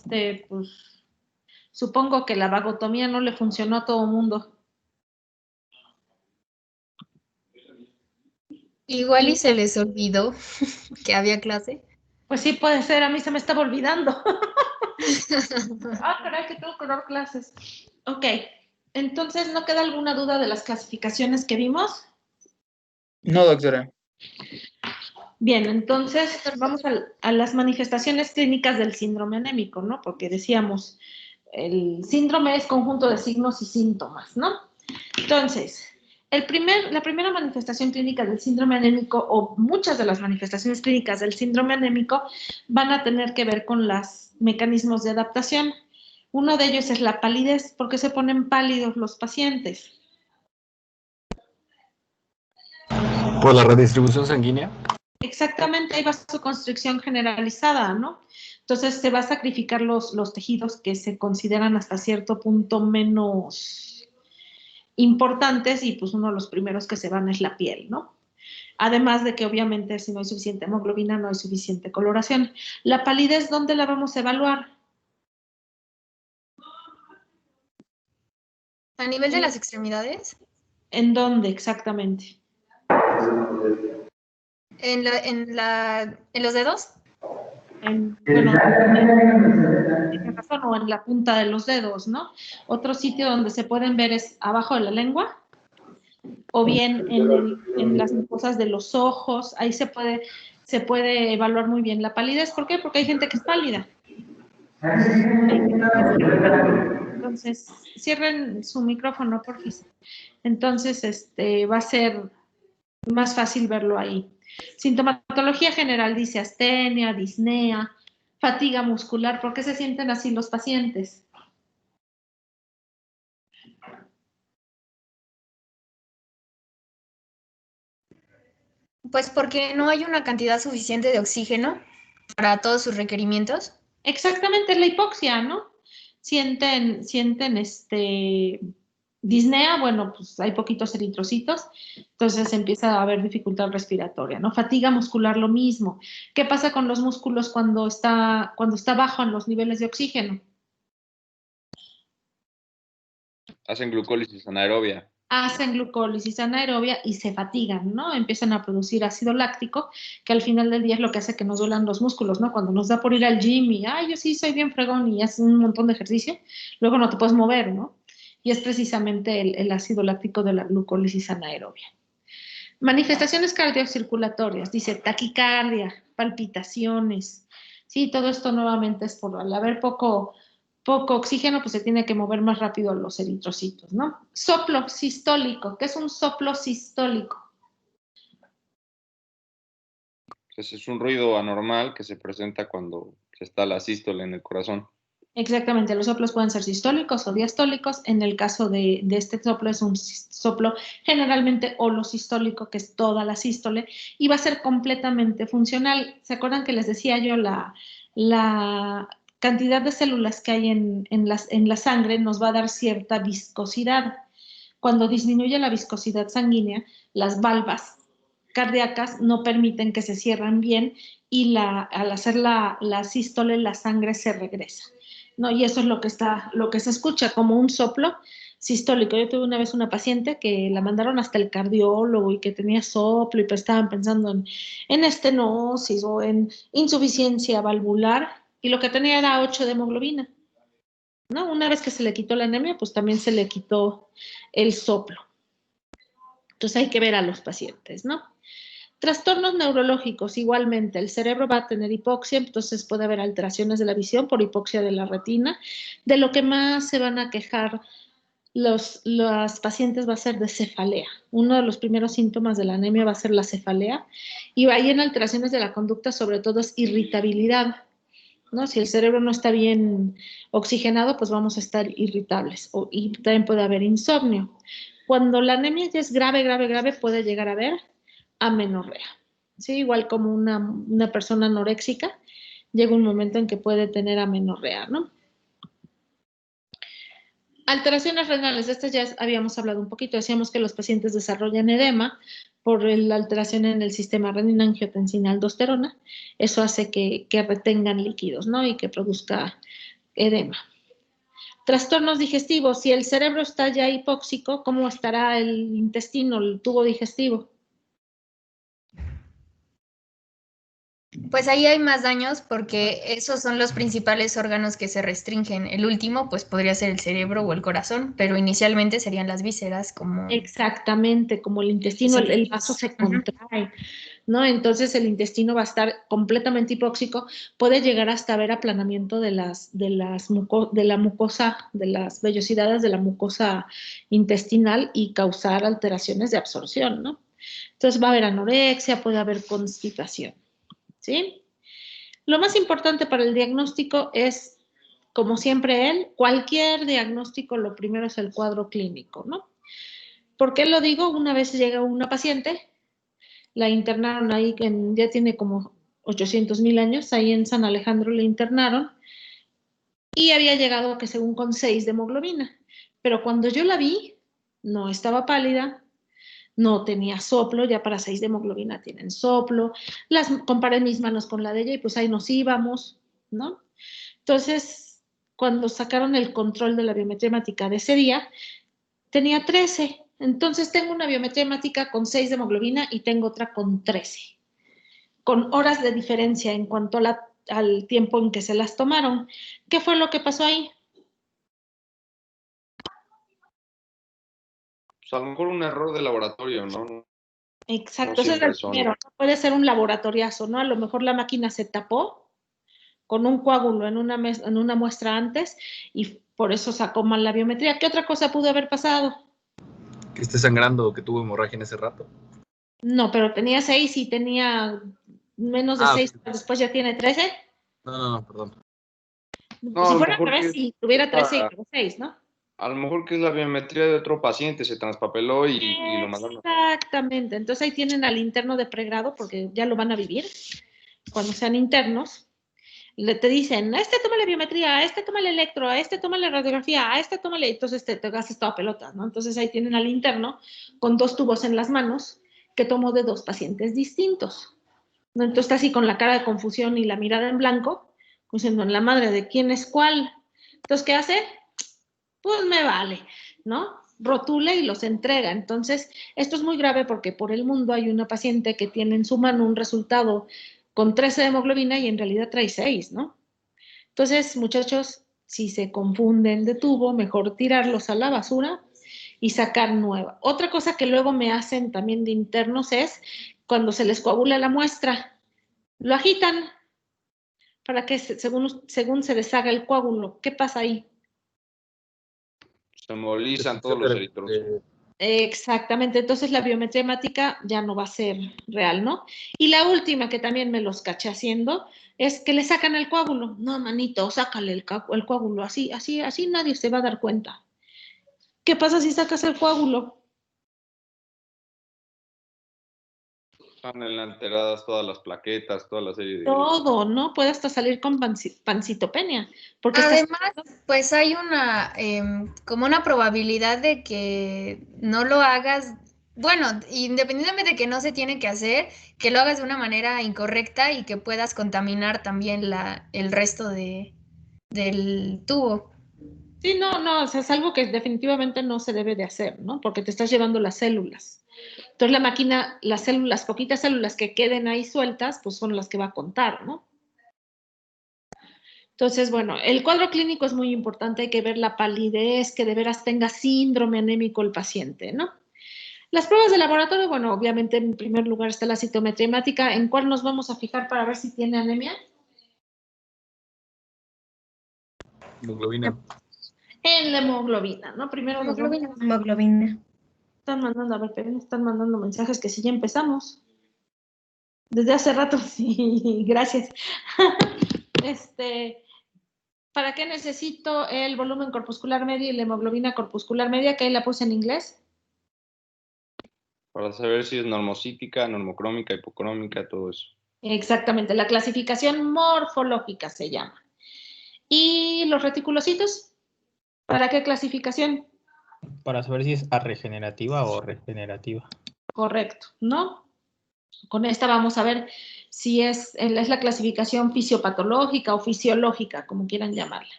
pues, supongo que la vagotomía no le funcionó a todo el mundo. Igual y se les olvidó que había clase. Pues sí, puede ser, a mí se me estaba olvidando. Caray, que tengo que dar clases. Ok, entonces, ¿no queda alguna duda de las clasificaciones que vimos? No, doctora. Bien, entonces vamos a las manifestaciones clínicas del síndrome anémico, ¿no? Porque decíamos, el síndrome es conjunto de signos y síntomas, ¿no? Entonces, la primera manifestación clínica del síndrome anémico, o muchas de las manifestaciones clínicas del síndrome anémico, van a tener que ver con los mecanismos de adaptación. Uno de ellos es la palidez. ¿Por qué se ponen pálidos los pacientes? ¿Por la redistribución sanguínea? Exactamente, hay vasoconstricción generalizada, ¿no? Entonces se va a sacrificar los tejidos que se consideran hasta cierto punto menos importantes y pues uno de los primeros que se van es la piel, ¿no? Además de que obviamente si no hay suficiente hemoglobina no hay suficiente coloración. La palidez, ¿dónde la vamos a evaluar? ¿A nivel de las extremidades? ¿En dónde exactamente? ¿En los dedos? Bueno, tienes razón, o en la punta de los dedos, ¿no? Otro sitio donde se pueden ver es abajo de la lengua, o bien en las mucosas de los ojos. Ahí se puede evaluar muy bien la palidez. ¿Por qué? Porque hay gente que es pálida. Entonces, cierren su micrófono, por favor. Entonces, va a ser más fácil verlo ahí. Sintomatología general dice astenia, disnea, fatiga muscular. ¿Por qué se sienten así los pacientes? Pues porque no hay una cantidad suficiente de oxígeno para todos sus requerimientos. Exactamente, es la hipoxia, ¿no? Sienten disnea, bueno, pues hay poquitos eritrocitos, entonces empieza a haber dificultad respiratoria, ¿no? Fatiga muscular, lo mismo. ¿Qué pasa con los músculos cuando está bajo en los niveles de oxígeno? Hacen glucólisis anaerobia. Hacen glucólisis anaerobia y se fatigan, ¿no? Empiezan a producir ácido láctico, que al final del día es lo que hace que nos duelan los músculos, ¿no? Cuando nos da por ir al gym y, ay, yo sí soy bien fregón y haces un montón de ejercicio, luego no te puedes mover, ¿no? Y es precisamente el ácido láctico de la glucólisis anaerobia. Manifestaciones cardiocirculatorias, dice taquicardia, palpitaciones, sí, todo esto nuevamente es por al haber poco oxígeno, pues se tiene que mover más rápido los eritrocitos, ¿no? Soplo sistólico. ¿Qué es un soplo sistólico? Pues es un ruido anormal que se presenta cuando está la sístole en el corazón. Exactamente, los soplos pueden ser sistólicos o diastólicos. En el caso de este soplo es un soplo generalmente holosistólico, que es toda la sístole, y va a ser completamente funcional. ¿Se acuerdan que les decía yo la cantidad de células que hay en la sangre nos va a dar cierta viscosidad? Cuando disminuye la viscosidad sanguínea, las valvas cardíacas no permiten que se cierren bien y al hacer la sístole la sangre se regresa, ¿no? Y eso es lo que se escucha como un soplo sistólico. Yo tuve una vez una paciente que la mandaron hasta el cardiólogo y que tenía soplo y pues estaban pensando en estenosis o en insuficiencia valvular y lo que tenía era 8 de hemoglobina, ¿no? Una vez que se le quitó la anemia, pues también se le quitó el soplo. Entonces hay que ver a los pacientes, ¿no? Trastornos neurológicos, igualmente, el cerebro va a tener hipoxia, entonces puede haber alteraciones de la visión por hipoxia de la retina. De lo que más se van a quejar los pacientes va a ser de cefalea. Uno de los primeros síntomas de la anemia va a ser la cefalea y ahí en alteraciones de la conducta sobre todo es irritabilidad, ¿no? Si el cerebro no está bien oxigenado, pues vamos a estar irritables y también puede haber insomnio. Cuando la anemia ya es grave, grave, grave, puede llegar a haber amenorrea. ¿Sí? Igual como una persona anoréxica, llega un momento en que puede tener amenorrea, ¿no? Alteraciones renales, de estas ya habíamos hablado un poquito, decíamos que los pacientes desarrollan edema por la alteración en el sistema renina-angiotensina-aldosterona, eso hace que retengan líquidos, ¿no? Y que produzca edema. Trastornos digestivos. Si el cerebro está ya hipóxico, ¿cómo estará el intestino, el tubo digestivo? Pues ahí hay más daños porque esos son los principales órganos que se restringen. El último, pues podría ser el cerebro o el corazón, pero inicialmente serían las vísceras como... Exactamente, como el intestino, el vaso se contrae, ¿no? Entonces el intestino va a estar completamente hipóxico, puede llegar hasta haber aplanamiento de la mucosa, de las vellosidades de la mucosa intestinal y causar alteraciones de absorción, ¿no? Entonces va a haber anorexia, puede haber constipación, ¿sí? Lo más importante para el diagnóstico es, como siempre cualquier diagnóstico, lo primero es el cuadro clínico, ¿no? ¿Por qué lo digo? Una vez llega una paciente, la internaron ahí, ya tiene como 800,000 años, ahí en San Alejandro la internaron y había llegado que según con 6 de hemoglobina. Pero cuando yo la vi, no estaba pálida, no tenía soplo, ya para 6 de hemoglobina tienen soplo, comparé mis manos con la de ella y pues ahí nos íbamos, ¿no? Entonces, cuando sacaron el control de la biometría hemática de ese día, tenía 13. Entonces tengo una biometría hemática con 6 de hemoglobina y tengo otra con 13, con horas de diferencia en cuanto al tiempo en que se las tomaron. ¿Qué fue lo que pasó ahí? Pues a lo mejor un error de laboratorio, ¿no? Exacto, No ese es el siempre son. primero. No puede ser un laboratoriazo, ¿no? A lo mejor la máquina se tapó con un coágulo en una muestra antes y por eso sacó mal la biometría. ¿Qué otra cosa pudo haber pasado? Que esté sangrando o que tuvo hemorragia en ese rato. No, pero tenía 6 y tenía menos de 6, Ok. después ya tiene 13. No, perdón. No, Si a lo fuera al mejor revés, que si tuviera 13 y luego 6, ¿no? a lo mejor que es la biometría de otro paciente, se transpapeló y lo mandaron. Exactamente. Entonces ahí tienen al interno de pregrado, porque ya lo van a vivir cuando sean internos. Te dicen, a este toma la biometría, a este toma el electro, a este toma la radiografía, a este toma entonces te haces toda pelota, ¿no? Entonces ahí tienen al interno con 2 tubos en las manos que tomó de 2 pacientes distintos, ¿no? Entonces está así con la cara de confusión y la mirada en blanco, diciendo, en la madre de quién es cuál. Entonces, ¿qué hace? Pues me vale, ¿no? Rotula y los entrega. Entonces, esto es muy grave porque por el mundo hay una paciente que tiene en su mano un resultado con 13 de hemoglobina y en realidad trae 6, ¿no? Entonces, muchachos, si se confunden de tubo, mejor tirarlos a la basura y sacar nueva. Otra cosa que luego me hacen también de internos es cuando se les coagula la muestra, lo agitan para que según se deshaga el coágulo. ¿Qué pasa ahí? Se embolizan todos los eritrocitos. Exactamente, entonces la biometría hemática ya no va a ser real, ¿no? Y la última que también me los caché haciendo es que le sacan el coágulo. No, manito, sácale el coágulo, así nadie se va a dar cuenta. ¿Qué pasa si sacas el coágulo? Están enteradas todas las plaquetas, toda la serie de... Todo, ¿no? Puede hasta salir con pancitopenia. Porque Además, pues hay una, como una probabilidad de que no lo hagas, bueno, independientemente de que no se tiene que hacer, que lo hagas de una manera incorrecta y que puedas contaminar también el resto del tubo. Sí, no, o sea, es algo que definitivamente no se debe de hacer, ¿no? Porque te estás llevando las células. Entonces la máquina, las células, poquitas células que queden ahí sueltas, pues son las que va a contar, ¿no? Entonces, bueno, el cuadro clínico es muy importante, hay que ver la palidez, que de veras tenga síndrome anémico el paciente, ¿no? Las pruebas de laboratorio, bueno, obviamente en primer lugar está la citometría hemática. ¿En cuál nos vamos a fijar para ver si tiene anemia? Hemoglobina. En la hemoglobina, ¿no? Primero nos vamos. Hemoglobina. Están mandando, a ver, pero me están mandando mensajes que si ya empezamos. Desde hace rato, sí, gracias. ¿Para qué necesito el volumen corpuscular medio y la hemoglobina corpuscular media? Que ahí la puse en inglés. Para saber si es normocítica, normocrómica, hipocrómica, todo eso. Exactamente, la clasificación morfológica se llama. ¿Y los reticulocitos? ¿Para qué clasificación? Para saber si es arregenerativa o regenerativa. Correcto, ¿no? Con esta vamos a ver si es la clasificación fisiopatológica o fisiológica, como quieran llamarla.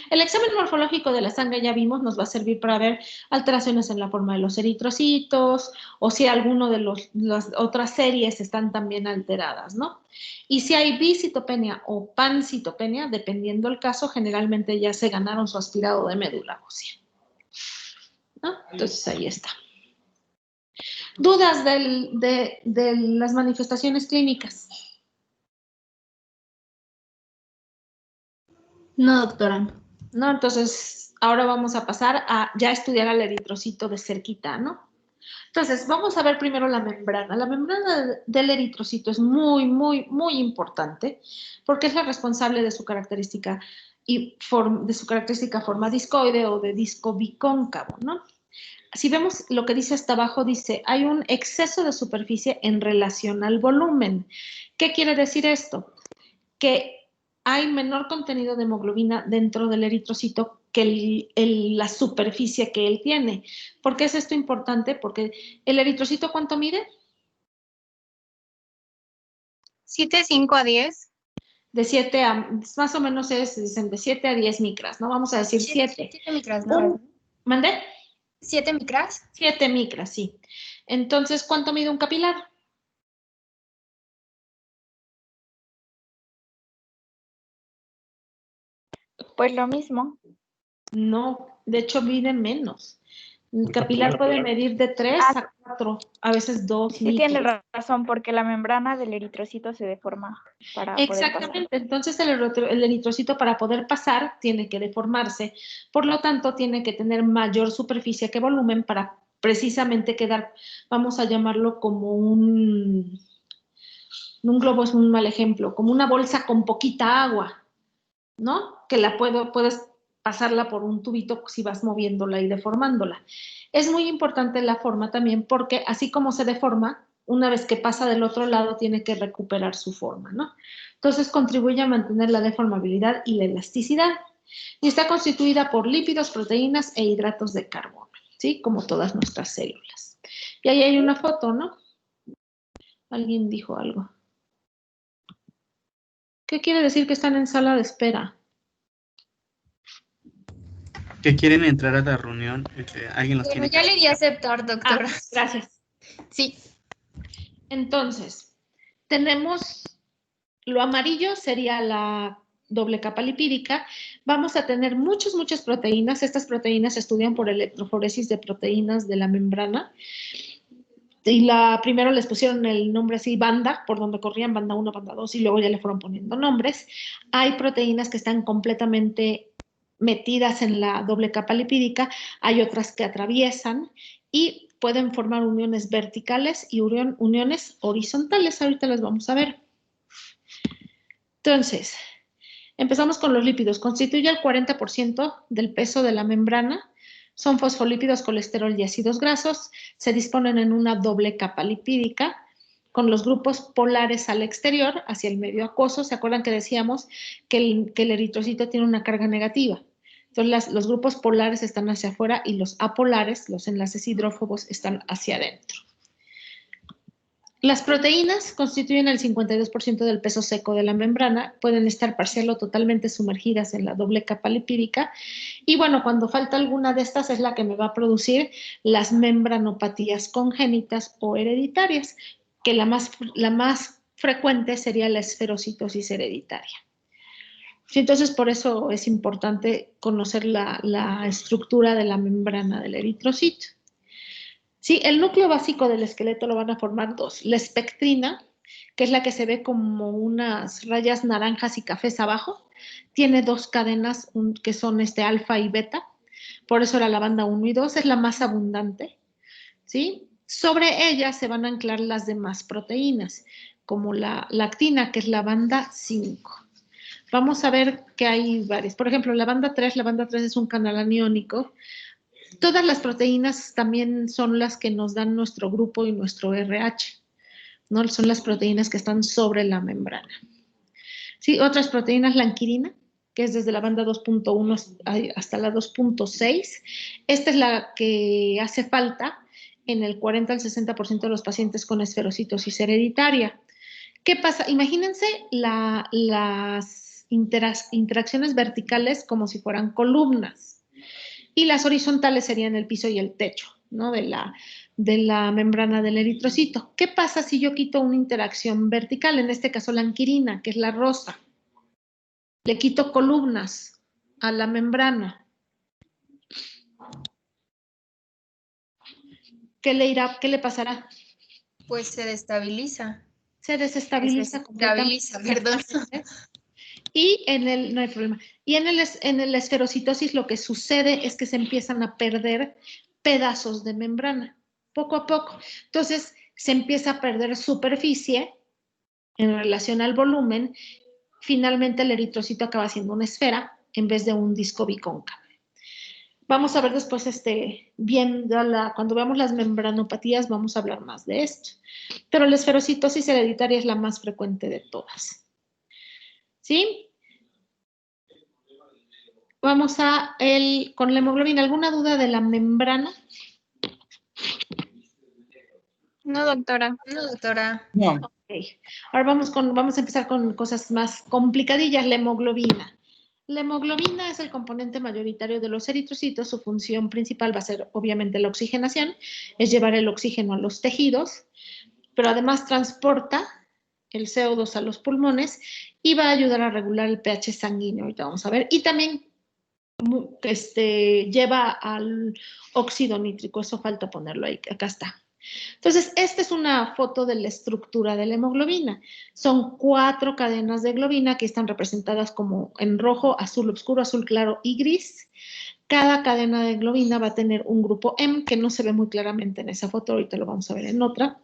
El examen morfológico de la sangre, ya vimos, nos va a servir para ver alteraciones en la forma de los eritrocitos o si alguno de las otras series están también alteradas, ¿no? Y si hay bicitopenia o pancitopenia, dependiendo del caso, generalmente ya se ganaron su aspirado de médula ósea, ¿no? Entonces ahí está. ¿Dudas de las manifestaciones clínicas? No, doctora. ¿No? Entonces, ahora vamos a pasar a ya estudiar al eritrocito de cerquita, ¿no? Entonces, vamos a ver primero la membrana. La membrana del eritrocito es muy, muy, muy importante porque es la responsable de su característica forma discoide o de disco bicóncavo, ¿no? Si vemos lo que dice hasta abajo, dice, hay un exceso de superficie en relación al volumen. ¿Qué quiere decir esto? Que hay menor contenido de hemoglobina dentro del eritrocito que la superficie que él tiene. ¿Por qué es esto importante? Porque el eritrocito, ¿cuánto mide? 7,5 a 10. De 7 a, más o menos dicen de 7 a 10 micras, ¿no? Vamos a decir 7. 7 micras, ¿no? ¿Mandé? 7 micras. 7 micras, sí. Entonces, ¿cuánto mide un capilar? Pues lo mismo. No, de hecho mide menos. El capilar puede medir de 3 a 4, a veces 2 Sí tiene micras. razón, porque la membrana del eritrocito se deforma para poder pasar. Exactamente, entonces el eritrocito para poder pasar tiene que deformarse, por lo tanto tiene que tener mayor superficie que volumen para precisamente quedar, vamos a llamarlo como un globo es un mal ejemplo, como una bolsa con poquita agua, ¿no? Que puedes pasarla por un tubito si vas moviéndola y deformándola. Es muy importante la forma también porque así como se deforma, una vez que pasa del otro lado tiene que recuperar su forma, ¿no? Entonces contribuye a mantener la deformabilidad y la elasticidad. Y está constituida por lípidos, proteínas e hidratos de carbono, ¿sí? Como todas nuestras células. Y ahí hay una foto, ¿no? Alguien dijo algo. ¿Qué quiere decir que están en sala de espera? Que quieren entrar a la reunión, alguien los Bueno, tiene ya que... le di a aceptar, doctora. Gracias. Sí. Entonces, tenemos lo amarillo sería la doble capa lipídica. Vamos a tener muchas proteínas. Estas proteínas se estudian por electroforesis de proteínas de la membrana. Y primero les pusieron el nombre así, banda, por donde corrían, banda 1, banda 2, y luego ya le fueron poniendo nombres. Hay proteínas que están completamente metidas en la doble capa lipídica, hay otras que atraviesan y pueden formar uniones verticales y uniones horizontales. Ahorita las vamos a ver. Entonces, empezamos con los lípidos. Constituye el 40% del peso de la membrana. Son fosfolípidos, colesterol y ácidos grasos. Se disponen en una doble capa lipídica con los grupos polares al exterior, hacia el medio acuoso. ¿Se acuerdan que decíamos que el eritrocito tiene una carga negativa? Entonces, los grupos polares están hacia afuera y los apolares, los enlaces hidrófobos, están hacia adentro. Las proteínas constituyen el 52% del peso seco de la membrana, pueden estar parcial o totalmente sumergidas en la doble capa lipídica y bueno, cuando falta alguna de estas es la que me va a producir las membranopatías congénitas o hereditarias, que la más frecuente sería la esferocitosis hereditaria. Entonces, por eso es importante conocer la estructura de la membrana del eritrocito. Sí, el núcleo básico del esqueleto lo van a formar dos. La espectrina, que es la que se ve como unas rayas naranjas y cafés abajo, tiene dos cadenas que son alfa y beta, por eso era la banda 1 y 2, es la más abundante, ¿sí? Sobre ella se van a anclar las demás proteínas, como la actina, que es la banda 5. Vamos a ver que hay varias. Por ejemplo, la banda 3 es un canal aniónico. Todas las proteínas también son las que nos dan nuestro grupo y nuestro RH, ¿no? Son las proteínas que están sobre la membrana. Sí, otras proteínas, la anquirina, que es desde la banda 2.1 hasta la 2.6. Esta es la que hace falta en el 40 al 60% de los pacientes con esferocitosis hereditaria. ¿Qué pasa? Imagínense las interacciones verticales como si fueran columnas. Y las horizontales serían el piso y el techo, ¿no? de la membrana del eritrocito. ¿Qué pasa si yo quito una interacción vertical? En este caso la anquirina, que es la rosa. Le quito columnas a la membrana. ¿Qué le pasará? Pues se destabiliza. Se desestabiliza completamente. Perdón. Y no hay problema. Y en el esferocitosis lo que sucede es que se empiezan a perder pedazos de membrana, poco a poco. Entonces, se empieza a perder superficie en relación al volumen. Finalmente, el eritrocito acaba siendo una esfera en vez de un disco bicóncavo. Vamos a ver después, cuando veamos las membranopatías, vamos a hablar más de esto. Pero la esferocitosis hereditaria es la más frecuente de todas. ¿Sí? Vamos con la hemoglobina. ¿Alguna duda de la membrana? No, doctora. No, doctora. No. Okay. Ahora vamos a empezar con cosas más complicadillas. La hemoglobina. La hemoglobina es el componente mayoritario de los eritrocitos. Su función principal va a ser, obviamente, la oxigenación. Es llevar el oxígeno a los tejidos, pero además transporta el CO2 a los pulmones y va a ayudar a regular el pH sanguíneo. Ahorita vamos a ver. Y también lleva al óxido nítrico. Eso falta ponerlo ahí. Acá está. Entonces, esta es una foto de la estructura de la hemoglobina. Son 4 cadenas de globina que están representadas como en rojo, azul oscuro, azul claro y gris. Cada cadena de globina va a tener un grupo M, que no se ve muy claramente en esa foto, ahorita lo vamos a ver en otra.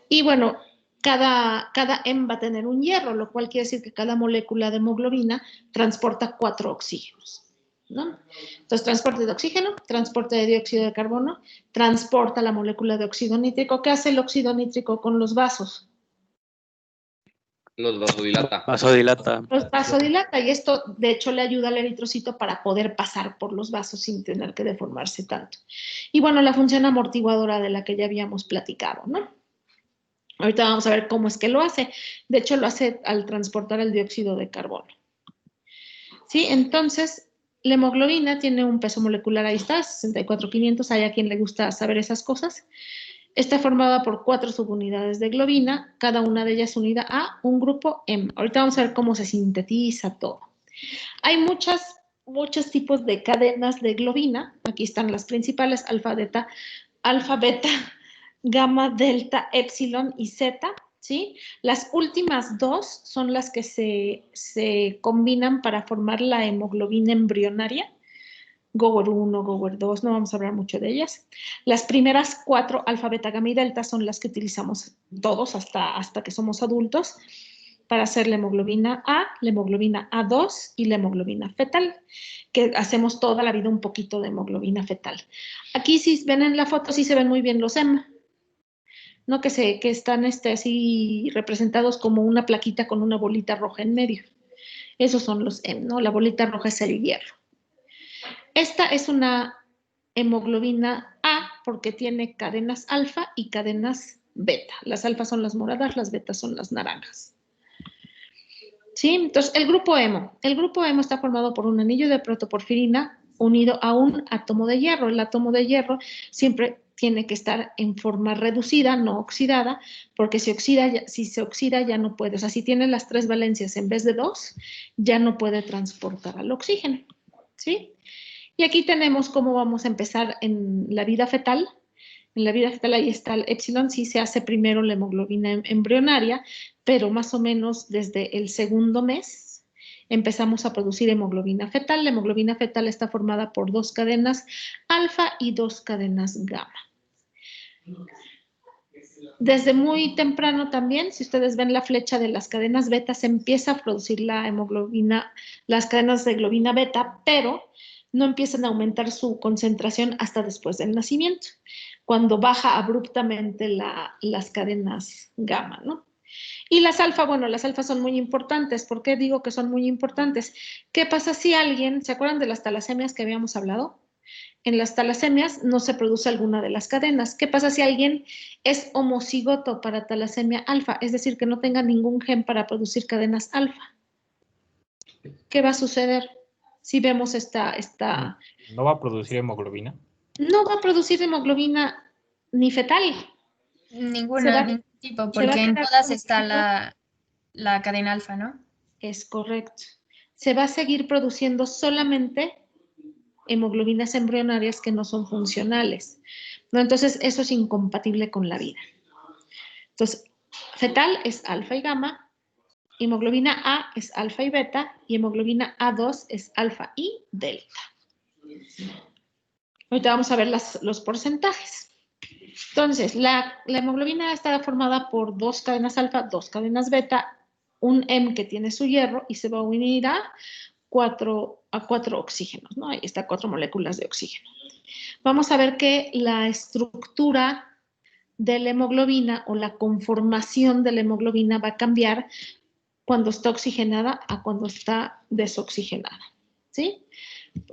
Y bueno, cada M va a tener un hierro, lo cual quiere decir que cada molécula de hemoglobina transporta 4 oxígenos, ¿no? Entonces, transporte de oxígeno, transporte de dióxido de carbono, transporta la molécula de óxido nítrico. ¿Qué hace el óxido nítrico con los vasos? Los vasodilata. Vasodilata. Los vasodilata, y esto de hecho le ayuda al eritrocito para poder pasar por los vasos sin tener que deformarse tanto. Y bueno, la función amortiguadora de la que ya habíamos platicado, ¿no? Ahorita vamos a ver cómo es que lo hace. De hecho, lo hace al transportar el dióxido de carbono. ¿Sí? Entonces, la hemoglobina tiene un peso molecular, ahí está, 64,500. Hay a quien le gusta saber esas cosas. Está formada por 4 subunidades de globina, cada una de ellas unida a un grupo M. Ahorita vamos a ver cómo se sintetiza todo. Hay muchos tipos de cadenas de globina. Aquí están las principales: alfa, beta, gamma, delta, epsilon y zeta. ¿Sí? Las últimas 2 son las que se combinan para formar la hemoglobina embrionaria. Gower 1, Gower 2, no vamos a hablar mucho de ellas. Las primeras 4, alfa, beta, gamma y delta, son las que utilizamos todos hasta que somos adultos para hacer la hemoglobina A, la hemoglobina A2 y la hemoglobina fetal, que hacemos toda la vida un poquito de hemoglobina fetal. Aquí, si ven en la foto, sí se ven muy bien los M, ¿no? Que están así representados como una plaquita con una bolita roja en medio. Esos son los M, ¿no? La bolita roja es el hierro. Esta es una hemoglobina A porque tiene cadenas alfa y cadenas beta. Las alfas son las moradas, las betas son las naranjas. ¿Sí? Entonces, el grupo hemo. El grupo hemo está formado por un anillo de protoporfirina unido a un átomo de hierro. El átomo de hierro siempre tiene que estar en forma reducida, no oxidada, porque si se oxida ya no puede. O sea, si tiene las 3 valencias en vez de 2, ya no puede transportar al oxígeno. ¿Sí? Y aquí tenemos cómo vamos a empezar en la vida fetal. En la vida fetal ahí está el epsilon, sí se hace primero la hemoglobina embrionaria, pero más o menos desde el segundo mes empezamos a producir hemoglobina fetal. La hemoglobina fetal está formada por 2 cadenas alfa y 2 cadenas gamma. Desde muy temprano también, si ustedes ven la flecha de las cadenas beta, se empieza a producir la hemoglobina, las cadenas de globina beta, pero no empiezan a aumentar su concentración hasta después del nacimiento, cuando baja abruptamente las cadenas gamma, ¿no? Y las alfa, bueno, las alfas son muy importantes. ¿Por qué digo que son muy importantes? ¿Qué pasa si alguien, ¿se acuerdan de las talasemias que habíamos hablado? En las talasemias no se produce alguna de las cadenas. ¿Qué pasa si alguien es homocigoto para talasemia alfa? Es decir, que no tenga ningún gen para producir cadenas alfa. ¿qué va a suceder? Si vemos ¿No va a producir hemoglobina? no va a producir hemoglobina ni fetal. Ninguna, ningún tipo, se va a porque en quedar todas con está el la cadena alfa, ¿no? Es correcto. Se va a seguir produciendo solamente hemoglobinas embrionarias que no son funcionales, ¿no? Entonces, eso es incompatible con la vida. Entonces, fetal es alfa y gamma, hemoglobina A es alfa y beta, y hemoglobina A2 es alfa y delta. Ahorita vamos a ver los porcentajes. Entonces, la hemoglobina está formada por 2 cadenas alfa, 2 cadenas beta, un M que tiene su hierro y se va a unir a 4 oxígenos, ¿no? Ahí está 4 moléculas de oxígeno. Vamos a ver que la estructura de la hemoglobina o la conformación de la hemoglobina va a cambiar cuando está oxigenada a cuando está desoxigenada, ¿sí?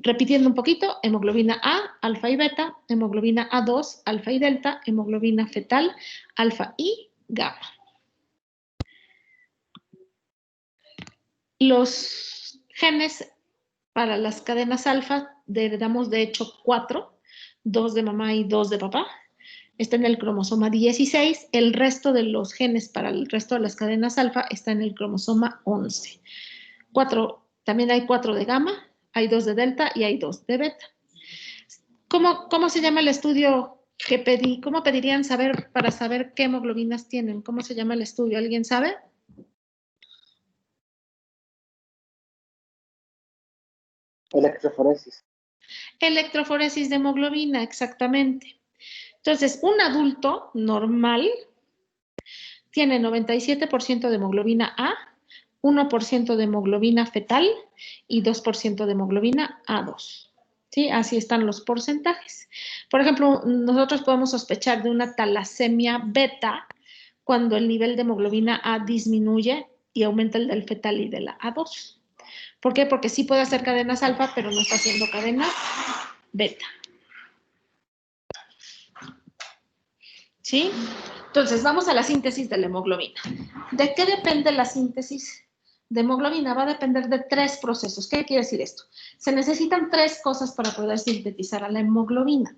Repitiendo un poquito, hemoglobina A, alfa y beta, hemoglobina A2, alfa y delta, hemoglobina fetal, alfa y gamma. Los genes para las cadenas alfa heredamos de hecho 4, 2 de mamá y 2 de papá. Está en el cromosoma 16. El resto de los genes para el resto de las cadenas alfa está en el cromosoma 11. También hay 4 de gamma, hay 2 de delta y hay 2 de beta. ¿Cómo se llama el estudio que pedí? ¿Cómo pedirían saber para saber qué hemoglobinas tienen? ¿Cómo se llama el estudio? ¿Alguien sabe? Electroforesis. Electroforesis de hemoglobina, exactamente. Entonces, un adulto normal tiene 97% de hemoglobina A, 1% de hemoglobina fetal y 2% de hemoglobina A2. ¿Sí? Así están los porcentajes. Por ejemplo, nosotros podemos sospechar de una talasemia beta cuando el nivel de hemoglobina A disminuye y aumenta el del fetal y de la A2. ¿Por qué? Porque sí puede hacer cadenas alfa, pero no está haciendo cadenas beta. ¿Sí? Entonces, vamos a la síntesis de la hemoglobina. ¿De qué depende la síntesis de hemoglobina? Va a depender de 3 procesos. ¿Qué quiere decir esto? Se necesitan 3 cosas para poder sintetizar a la hemoglobina.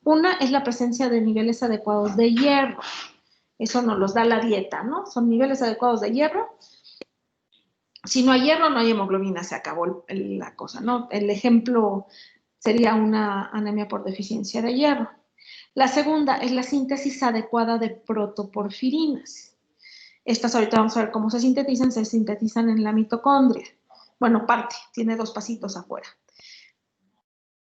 Una es la presencia de niveles adecuados de hierro. Eso nos los da la dieta, ¿no? Son niveles adecuados de hierro. Si no hay hierro, no hay hemoglobina, se acabó la cosa, ¿no? El ejemplo sería una anemia por deficiencia de hierro. La segunda es la síntesis adecuada de protoporfirinas. Estas ahorita vamos a ver cómo se sintetizan en la mitocondria. Bueno, tiene 2 pasitos afuera.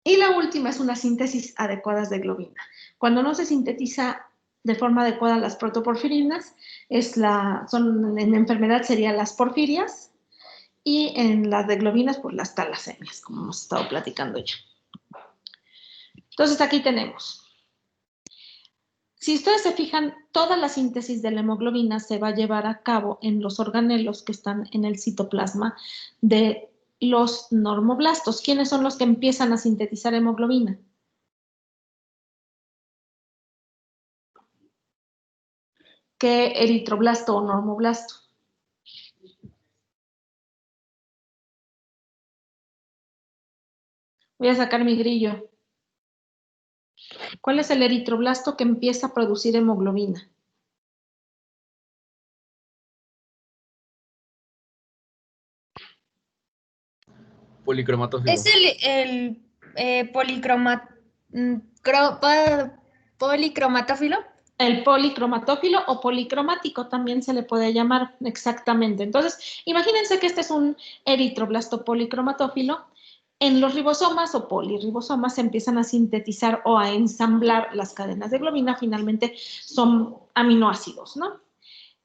Y la última es una síntesis adecuada de globina. Cuando no se sintetiza de forma adecuada las protoporfirinas, en enfermedad serían las porfirias, y en las de globinas, pues las talasemias, como hemos estado platicando ya. Entonces, aquí tenemos. Si ustedes se fijan, toda la síntesis de la hemoglobina se va a llevar a cabo en los organelos que están en el citoplasma de los normoblastos. ¿Quiénes son los que empiezan a sintetizar hemoglobina? ¿Qué eritroblasto o normoblasto? Voy a sacar mi grillo. ¿Cuál es el eritroblasto que empieza a producir hemoglobina? Policromatófilo. Es el policromatófilo. El policromatófilo o policromático también se le puede llamar exactamente. Entonces, imagínense que este es un eritroblasto policromatófilo. En los ribosomas o polirribosomas se empiezan a sintetizar o a ensamblar las cadenas de globina. Finalmente son aminoácidos, ¿no?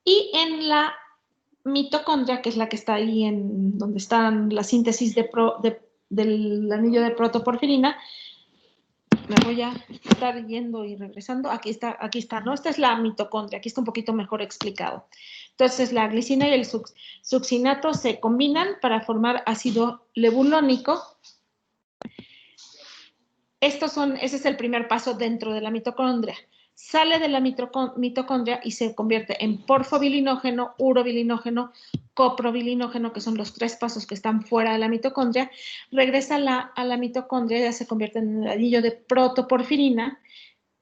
Y en la mitocondria, que es la que está ahí en donde están la síntesis del anillo de protoporfirina, me voy a estar yendo y regresando. Aquí está, ¿no? Esta es la mitocondria, aquí está un poquito mejor explicado. Entonces, la glicina y el succinato se combinan para formar ácido levulónico. Ese es el primer paso dentro de la mitocondria. sale de la mitocondria y se convierte en porfobilinógeno, urobilinógeno, coprobilinógeno, que son los 3 pasos que están fuera de la mitocondria, regresa a la mitocondria, ya se convierte en el anillo de protoporfirina,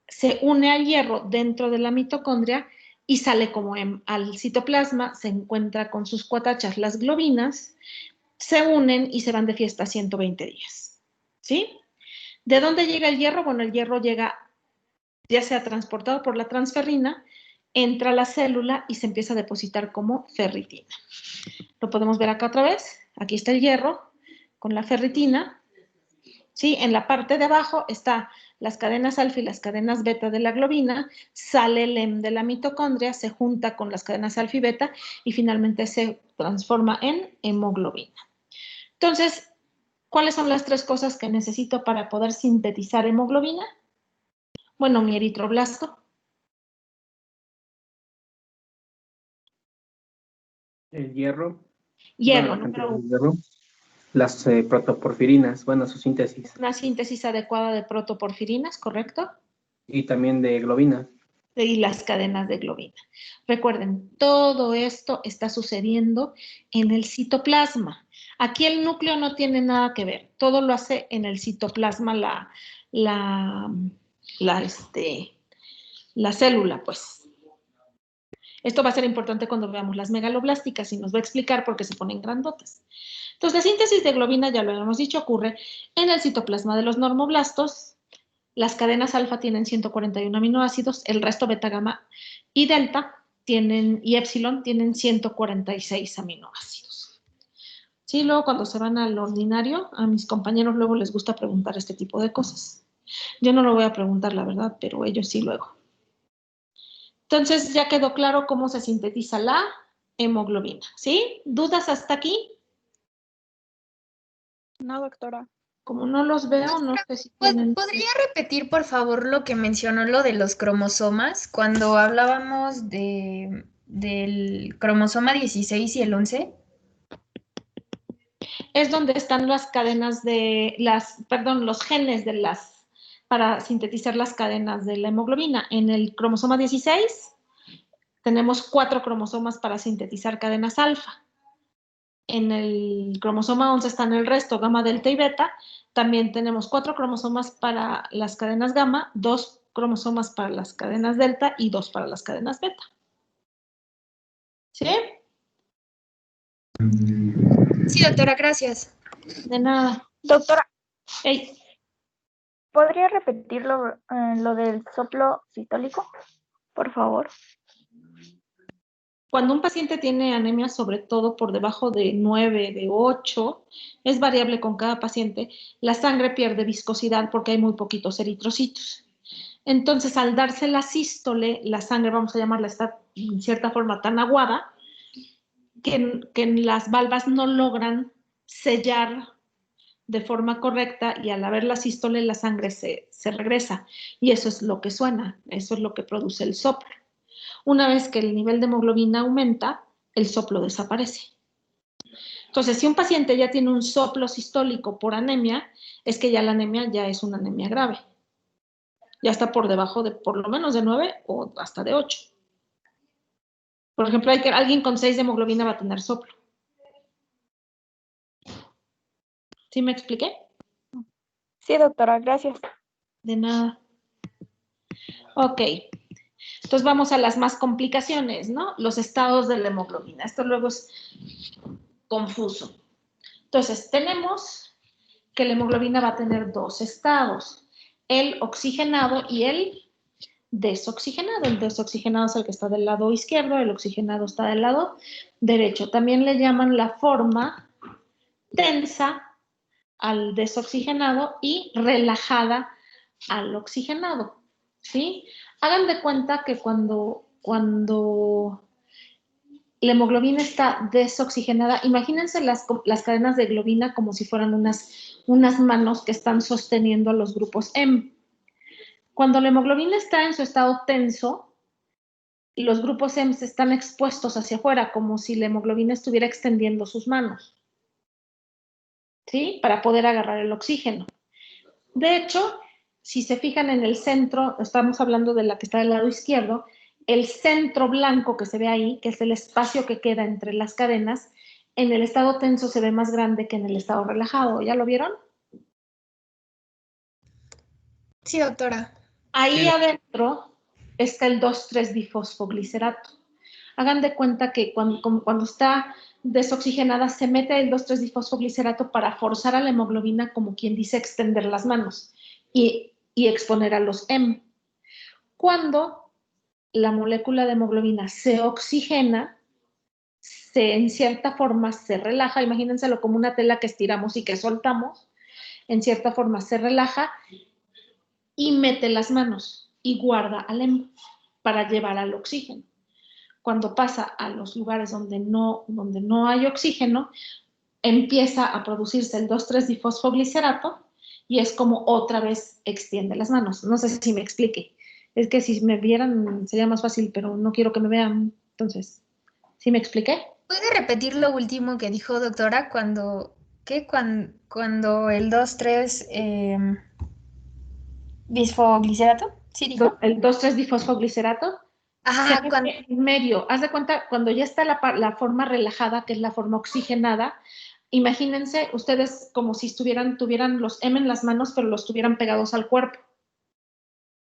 se une al hierro dentro de la mitocondria y sale como al citoplasma, se encuentra con sus cuatachas, las globinas, se unen y se van de fiesta 120 días. ¿Sí? ¿De dónde llega el hierro? Bueno, el hierro llega, ya sea transportado por la transferrina, entra a la célula y se empieza a depositar como ferritina. Lo podemos ver acá otra vez. Aquí está el hierro con la ferritina. ¿Sí? En la parte de abajo está las cadenas alfa y las cadenas beta de la globina, sale el hemo de la mitocondria, se junta con las cadenas alfa y beta y finalmente se transforma en hemoglobina. Entonces, ¿cuáles son las 3 cosas que necesito para poder sintetizar hemoglobina? Bueno, mi eritroblasto. El hierro. Hierro, Bueno, número 1. el hierro. Las protoporfirinas, bueno, su síntesis. Una síntesis adecuada de protoporfirinas, ¿correcto? Y también de globina. Y las cadenas de globina. Recuerden, todo esto está sucediendo en el citoplasma. Aquí el núcleo no tiene nada que ver. Todo lo hace en el citoplasma la célula, pues. Esto va a ser importante cuando veamos las megaloblásticas y nos va a explicar por qué se ponen grandotas. Entonces, la síntesis de globina, ya lo habíamos dicho, ocurre en el citoplasma de los normoblastos. Las cadenas alfa tienen 141 aminoácidos, el resto beta, gamma y delta y épsilon tienen 146 aminoácidos. Sí, luego cuando se van al ordinario, a mis compañeros luego les gusta preguntar este tipo de cosas. Yo no lo voy a preguntar, la verdad, pero ellos sí luego. Entonces, ya quedó claro cómo se sintetiza la hemoglobina, ¿sí? ¿Dudas hasta aquí? No, doctora. Como no los veo, no sé si tienen... ¿Podría repetir, por favor, lo que mencionó lo de los cromosomas? Cuando hablábamos del cromosoma 16 y el 11. Es donde están las cadenas los genes para sintetizar las cadenas de la hemoglobina. En el cromosoma 16 tenemos 4 cromosomas para sintetizar cadenas alfa. En el cromosoma 11 están el resto, gamma, delta y beta. También tenemos 4 cromosomas para las cadenas gamma, 2 cromosomas para las cadenas delta y 2 para las cadenas beta. ¿Sí? Sí, doctora, gracias. De nada. Doctora, Hey. ¿podría repetir lo del soplo sistólico? Por favor. Cuando un paciente tiene anemia, sobre todo por debajo de 9, de 8, es variable con cada paciente, la sangre pierde viscosidad porque hay muy poquitos eritrocitos. Entonces, al darse la sístole, la sangre, vamos a llamarla, está en cierta forma tan aguada que las valvas no logran sellar de forma correcta y al haber la sístole, la sangre se regresa. Y eso es lo que suena, eso es lo que produce el soplo. Una vez que el nivel de hemoglobina aumenta, el soplo desaparece. Entonces, si un paciente ya tiene un soplo sistólico por anemia, es que ya la anemia ya es una anemia grave. Ya está por debajo de por lo menos de 9 o hasta de 8. Por ejemplo, alguien con 6 de hemoglobina va a tener soplo. ¿Sí me expliqué? Sí, doctora, gracias. De nada. Ok. Entonces vamos a las más complicaciones, ¿no? Los estados de la hemoglobina. Esto luego es confuso. Entonces, tenemos que la hemoglobina va a tener 2 estados, el oxigenado y el desoxigenado. El desoxigenado es el que está del lado izquierdo, el oxigenado está del lado derecho. También le llaman la forma tensa al desoxigenado y relajada al oxigenado, ¿sí? Hagan de cuenta que cuando la hemoglobina está desoxigenada, imagínense las cadenas de globina como si fueran unas manos que están sosteniendo a los grupos M. Cuando la hemoglobina está en su estado tenso, los grupos M están expuestos hacia afuera, como si la hemoglobina estuviera extendiendo sus manos, ¿sí? Para poder agarrar el oxígeno. De hecho, si se fijan en el centro, estamos hablando de la que está del lado izquierdo, el centro blanco que se ve ahí, que es el espacio que queda entre las cadenas, en el estado tenso se ve más grande que en el estado relajado. ¿Ya lo vieron? Sí, doctora. Ahí adentro está el 2,3-difosfoglicerato. Hagan de cuenta que cuando está desoxigenada se mete el 2,3-difosfoglicerato para forzar a la hemoglobina, como quien dice, extender las manos y exponer a los M. Cuando la molécula de hemoglobina se oxigena, en cierta forma se relaja, imagínenselo como una tela que estiramos y que soltamos, en cierta forma se relaja y mete las manos y guarda al M para llevar al oxígeno. Cuando pasa a los lugares donde no hay oxígeno, empieza a producirse el 2,3-difosfoglicerato y es como otra vez extiende las manos. No sé si me explique. Es que si me vieran sería más fácil, pero no quiero que me vean. Entonces, ¿sí me expliqué? ¿Puede repetir lo último que dijo, doctora? Cuando el 2,3 bisfoglicerato, ¿sí dijo? El 2,3-difosfoglicerato. Ajá, En medio, haz de cuenta, cuando ya está la forma relajada, que es la forma oxigenada, imagínense ustedes como si tuvieran los M en las manos, pero los tuvieran pegados al cuerpo.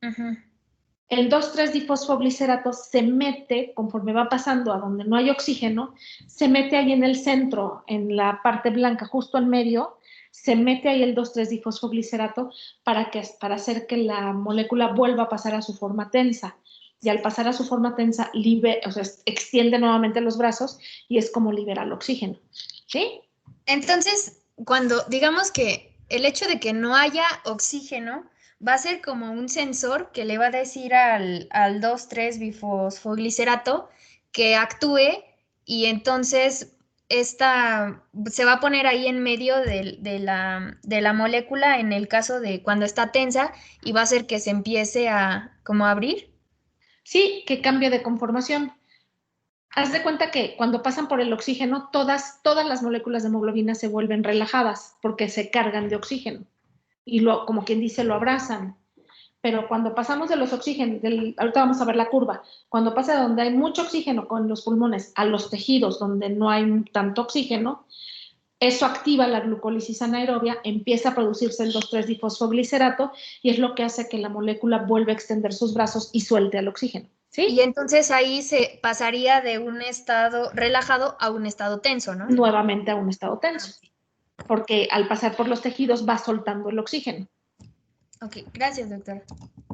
El 2,3-difosfoglicerato se mete, conforme va pasando a donde no hay oxígeno, se mete ahí en el centro, en la parte blanca, justo en medio, se mete ahí el 2,3-difosfoglicerato para hacer que la molécula vuelva a pasar a su forma tensa. Y al pasar a su forma tensa, extiende nuevamente los brazos y es como libera el oxígeno. ¿Sí? Entonces, digamos que el hecho de que no haya oxígeno va a ser como un sensor que le va a decir al 2,3-bifosfoglicerato que actúe y entonces se va a poner ahí en medio de la molécula en el caso de cuando está tensa y va a hacer que se empiece a como a abrir. Sí, que cambie de conformación. Haz de cuenta que cuando pasan por el oxígeno, todas las moléculas de hemoglobina se vuelven relajadas porque se cargan de oxígeno y como quien dice, lo abrazan. Pero cuando pasamos de los oxígenos, ahorita vamos a ver la curva, cuando pasa de donde hay mucho oxígeno con los pulmones a los tejidos donde no hay tanto oxígeno, eso activa la glucólisis anaerobia, empieza a producirse el 2,3-difosfoglicerato y es lo que hace que la molécula vuelva a extender sus brazos y suelte al oxígeno. ¿Sí? Y entonces ahí se pasaría de un estado relajado a un estado tenso, ¿no? Nuevamente a un estado tenso, porque al pasar por los tejidos va soltando el oxígeno. Ok, gracias, doctora.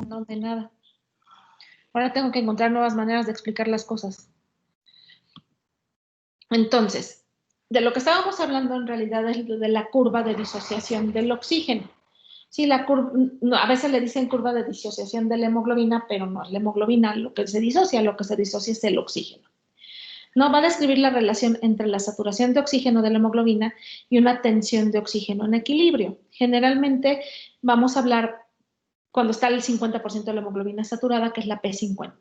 No, de nada. Ahora tengo que encontrar nuevas maneras de explicar las cosas. Entonces, de lo que estábamos hablando en realidad es de la curva de disociación del oxígeno. Sí, a veces le dicen curva de disociación de la hemoglobina, pero no es la hemoglobina lo que se disocia es el oxígeno. No, va a describir la relación entre la saturación de oxígeno de la hemoglobina y una tensión de oxígeno en equilibrio. Generalmente vamos a hablar cuando está el 50% de la hemoglobina saturada, que es la P50.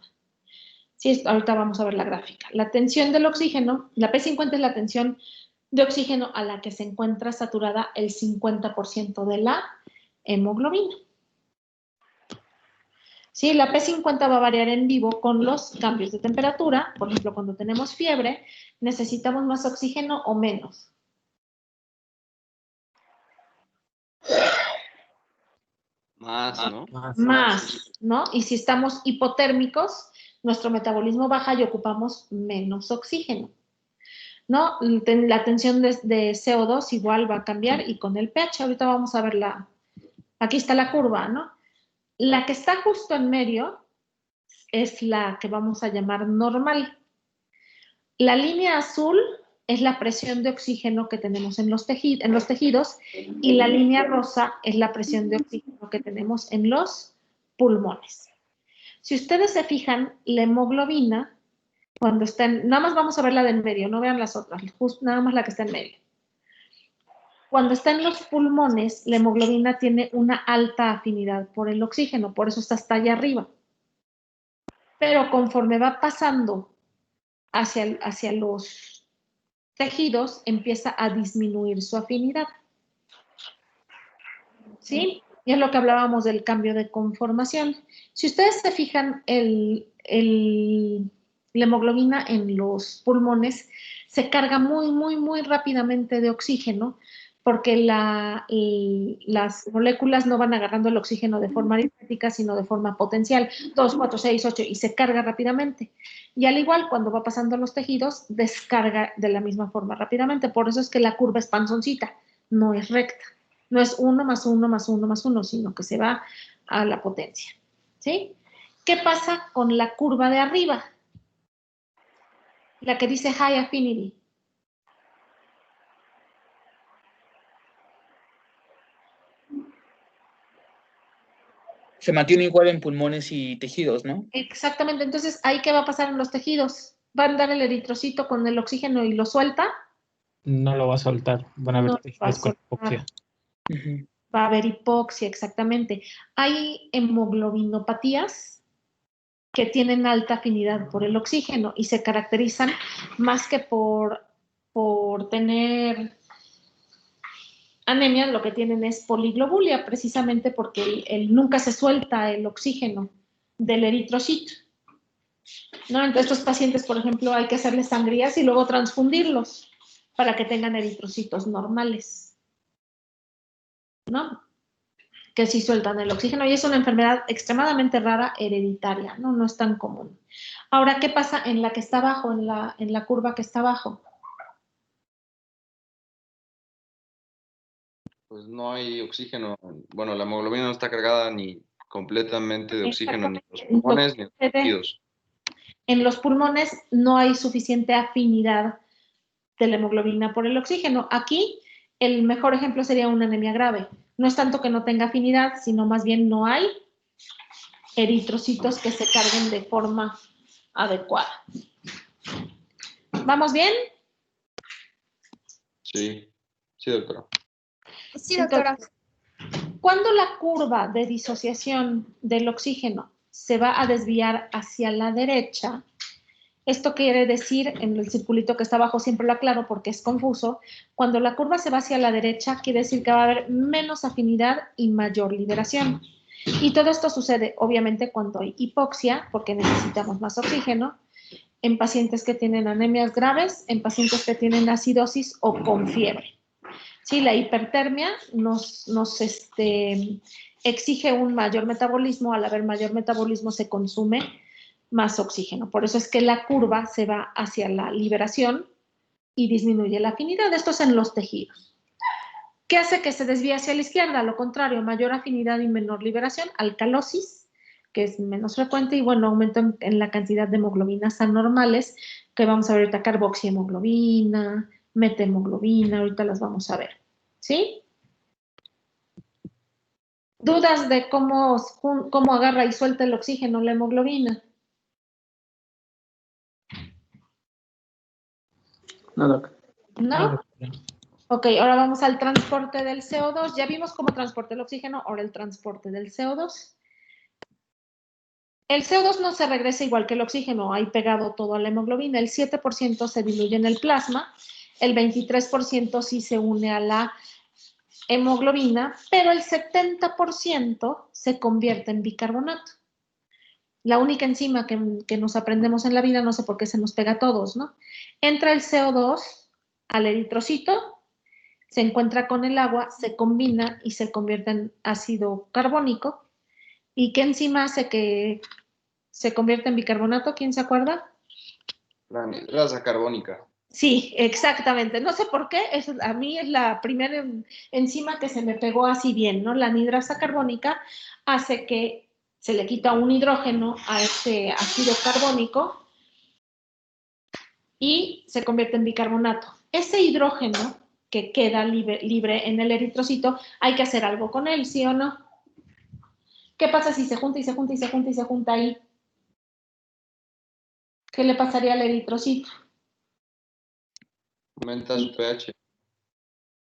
Sí, ahorita vamos a ver la gráfica. La tensión del oxígeno, la P50 es la tensión de oxígeno a la que se encuentra saturada el 50% de la hemoglobina. Sí, la P50 va a variar en vivo con los cambios de temperatura. Por ejemplo, cuando tenemos fiebre, ¿necesitamos más oxígeno o menos? Más, ¿no? Más, ¿no? Y si estamos hipotérmicos, nuestro metabolismo baja y ocupamos menos oxígeno, ¿no? La tensión de CO2 igual va a cambiar y con el pH, ahorita vamos a ver aquí está la curva, ¿no? La que está justo en medio es la que vamos a llamar normal. La línea azul es la presión de oxígeno que tenemos en los tejidos y la línea rosa es la presión de oxígeno que tenemos en los pulmones. Si ustedes se fijan, la hemoglobina, cuando está nada más vamos a ver la del medio, no vean las otras, nada más la que está en medio. Cuando está en los pulmones, la hemoglobina tiene una alta afinidad por el oxígeno, por eso está hasta allá arriba. Pero conforme va pasando hacia los tejidos, empieza a disminuir su afinidad. ¿Sí? Y es lo que hablábamos del cambio de conformación. Si ustedes se fijan, la hemoglobina en los pulmones se carga muy rápidamente de oxígeno porque las moléculas no van agarrando el oxígeno de forma aritmética, sino de forma potencial, 2, 4, 6, 8, y se carga rápidamente. Y al igual, cuando va pasando los tejidos, descarga de la misma forma rápidamente. Por eso es que la curva es panzoncita, no es recta. No es 1 más 1 más 1 más 1, sino que se va a la potencia. ¿Sí? ¿Qué pasa con la curva de arriba? La que dice High Affinity. Se mantiene igual en pulmones y tejidos, ¿no? Exactamente. Entonces, ¿ahí qué va a pasar en los tejidos? ¿Va a andar el eritrocito con el oxígeno y lo suelta? No lo va a soltar. Van a haber No lo va a tejidos con soltar. hipoxia. Ujú. Va a haber hipoxia, exactamente. Hay hemoglobinopatías que tienen alta afinidad por el oxígeno y se caracterizan más que por tener anemia, lo que tienen es poliglobulia, precisamente porque nunca se suelta el oxígeno del eritrocito. ¿No? Entre estos pacientes, por ejemplo, hay que hacerles sangrías y luego transfundirlos para que tengan eritrocitos normales, ¿no? Que sí sueltan el oxígeno, y es una enfermedad extremadamente rara, hereditaria, ¿no? No es tan común. Ahora, ¿qué pasa en la que está abajo, en la curva que está abajo? Pues no hay oxígeno. Bueno, la hemoglobina no está cargada ni completamente de oxígeno ni en los pulmones ni en los tejidos. En los pulmones no hay suficiente afinidad de la hemoglobina por el oxígeno. Aquí el mejor ejemplo sería una anemia grave. No es tanto que no tenga afinidad, sino más bien no hay eritrocitos que se carguen de forma adecuada. ¿Vamos bien? Sí, sí, doctora. Sí, doctora. Entonces, cuando la curva de disociación del oxígeno se va a desviar hacia la derecha, esto quiere decir, en el circulito que está abajo siempre lo aclaro porque es confuso, cuando la curva se va hacia la derecha quiere decir que va a haber menos afinidad y mayor liberación. Y todo esto sucede obviamente cuando hay hipoxia, porque necesitamos más oxígeno, en pacientes que tienen anemias graves, en pacientes que tienen acidosis o con fiebre. Sí, la hipertermia nos exige un mayor metabolismo, al haber mayor metabolismo se consume más oxígeno. Por eso es que la curva se va hacia la liberación y disminuye la afinidad. Esto es en los tejidos. ¿Qué hace que se desvíe hacia la izquierda? Lo contrario, mayor afinidad y menor liberación, alcalosis, que es menos frecuente, y bueno, aumento en la cantidad de hemoglobinas anormales, que vamos a ver ahorita, carboxihemoglobina, methemoglobina, ahorita las vamos a ver. ¿Sí? ¿Dudas de cómo agarra y suelta el oxígeno la hemoglobina? No, doc. ¿No? Ok, ahora vamos al transporte del CO2. Ya vimos cómo transporta el oxígeno, ahora el transporte del CO2. El CO2 no se regresa igual que el oxígeno, hay pegado todo a la hemoglobina. El 7% se diluye en el plasma, el 23% sí se une a la hemoglobina, pero el 70% se convierte en bicarbonato. La única enzima que nos aprendemos en la vida, no sé por qué se nos pega a todos, ¿no? Entra el CO2 al eritrocito, se encuentra con el agua, se combina y se convierte en ácido carbónico. ¿Y qué enzima hace que se convierta en bicarbonato? ¿Quién se acuerda? La anhidrasa carbónica. Sí, exactamente. No sé por qué, a mí es la primera enzima que se me pegó así bien, ¿no? La anhidrasa carbónica hace que se le quita un hidrógeno a ese ácido carbónico y se convierte en bicarbonato. Ese hidrógeno que queda libre en el eritrocito, hay que hacer algo con él, ¿sí o no? ¿Qué pasa si se junta y se junta y se junta y se junta ahí? ¿Qué le pasaría al eritrocito? Aumenta su pH.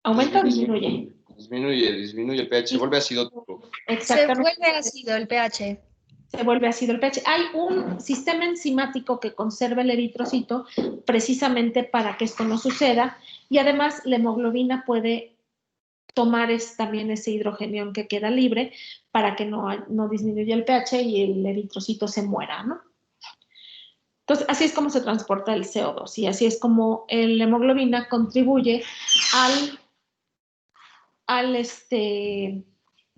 ¿Aumenta o disminuye? Disminuye el pH, se vuelve acidótico. Se Exactamente. vuelve ácido el pH. Se vuelve ácido el pH. Hay un sistema enzimático que conserva el eritrocito precisamente para que esto no suceda, y además la hemoglobina puede tomar también ese hidrogenión que queda libre para que no disminuya el pH y el eritrocito se muera, ¿no? Entonces, así es como se transporta el CO2 y así es como la hemoglobina contribuye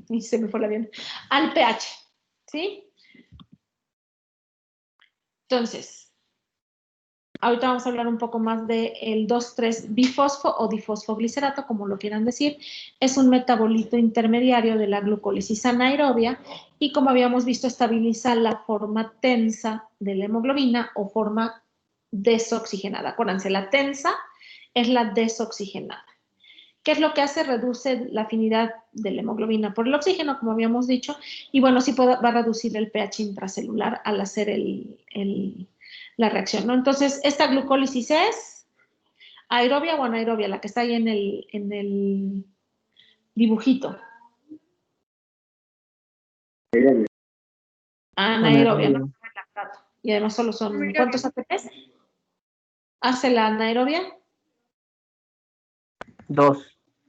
y se me fue el avión, al pH, ¿sí? Entonces, ahorita vamos a hablar un poco más del 2,3-bifosfo o difosfoglicerato, como lo quieran decir. Es un metabolito intermediario de la glucólisis anaerobia y, como habíamos visto, estabiliza la forma tensa de la hemoglobina o forma desoxigenada. Acuérdense, la tensa es la desoxigenada. ¿Qué es lo que hace? Reduce la afinidad de la hemoglobina por el oxígeno, como habíamos dicho, y bueno, sí va a reducir el pH intracelular al hacer la reacción, ¿no? Entonces, esta glucólisis es aerobia o anaerobia, la que está ahí en el dibujito. Anaerobia, ¿no? Y además solo son, ¿cuántos ATPs hace la anaerobia? 2.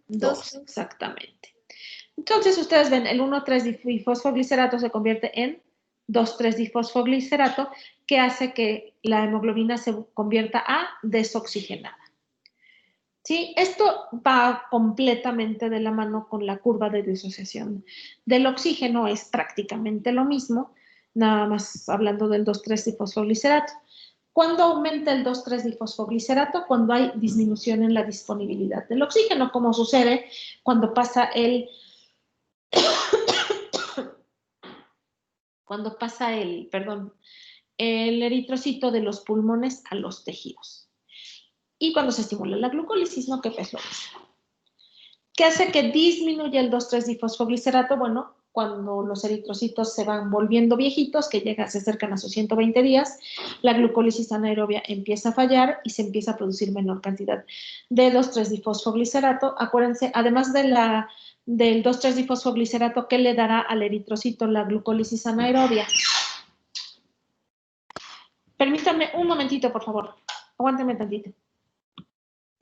2, exactamente. Entonces, ustedes ven, el 1,3-difosfoglicerato se convierte en 2,3-difosfoglicerato, que hace que la hemoglobina se convierta a desoxigenada. ¿Sí? Esto va completamente de la mano con la curva de disociación del oxígeno, es prácticamente lo mismo, nada más hablando del 2,3-difosfoglicerato. ¿Cuándo aumenta el 2,3-difosfoglicerato? Cuando hay disminución en la disponibilidad del oxígeno, como sucede cuando pasa el eritrocito de los pulmones a los tejidos. Y cuando se estimula la glucólisis, ¿no? Que es lo mismo. ¿Qué hace que disminuya el 2,3-difosfoglicerato? Bueno, cuando los eritrocitos se van volviendo viejitos, que se acercan a sus 120 días, la glucólisis anaerobia empieza a fallar y se empieza a producir menor cantidad de 2,3-difosfoglicerato. Acuérdense, además del 2,3-difosfoglicerato, ¿qué le dará al eritrocito la glucólisis anaerobia? Permítanme un momentito, por favor. Aguántame tantito.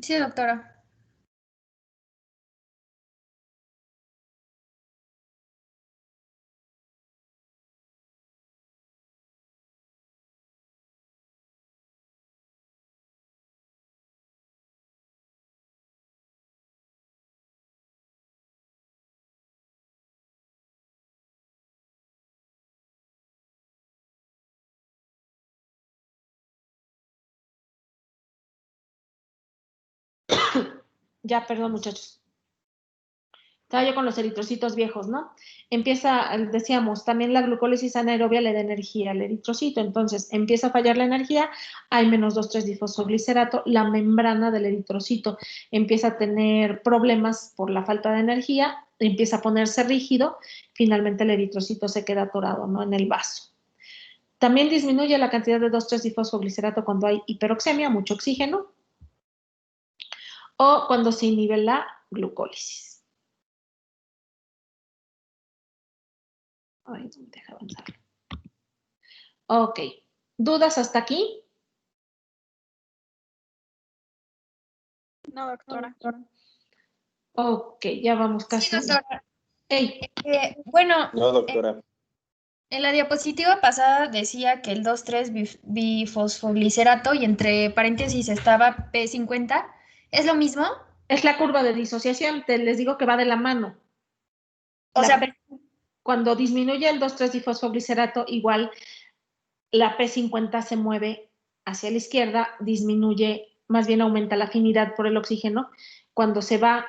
Sí, doctora. Ya, perdón, muchachos. Estaba yo con los eritrocitos viejos, ¿no? Decíamos, también la glucólisis anaerobia le da energía al eritrocito, entonces empieza a fallar la energía, hay menos 2,3-difosfoglicerato, la membrana del eritrocito empieza a tener problemas por la falta de energía, empieza a ponerse rígido, finalmente el eritrocito se queda atorado, ¿no? En el vaso. También disminuye la cantidad de 2,3-difosfoglicerato cuando hay hiperoxemia, mucho oxígeno, o cuando se inhibe la glucólisis. Ay, no me deja avanzar. Ok. ¿Dudas hasta aquí? No, doctora. Ok, ya vamos casi. Sí, doctora. Hey. Bueno, No, doctora. En la diapositiva pasada decía que el 2,3-bifosfoglicerato y entre paréntesis estaba P50. ¿Es lo mismo? Es la curva de disociación, les digo que va de la mano. O sea, cuando disminuye el 2,3-difosfoglicerato, igual la P50 se mueve hacia la izquierda, disminuye, más bien aumenta la afinidad por el oxígeno. Cuando se va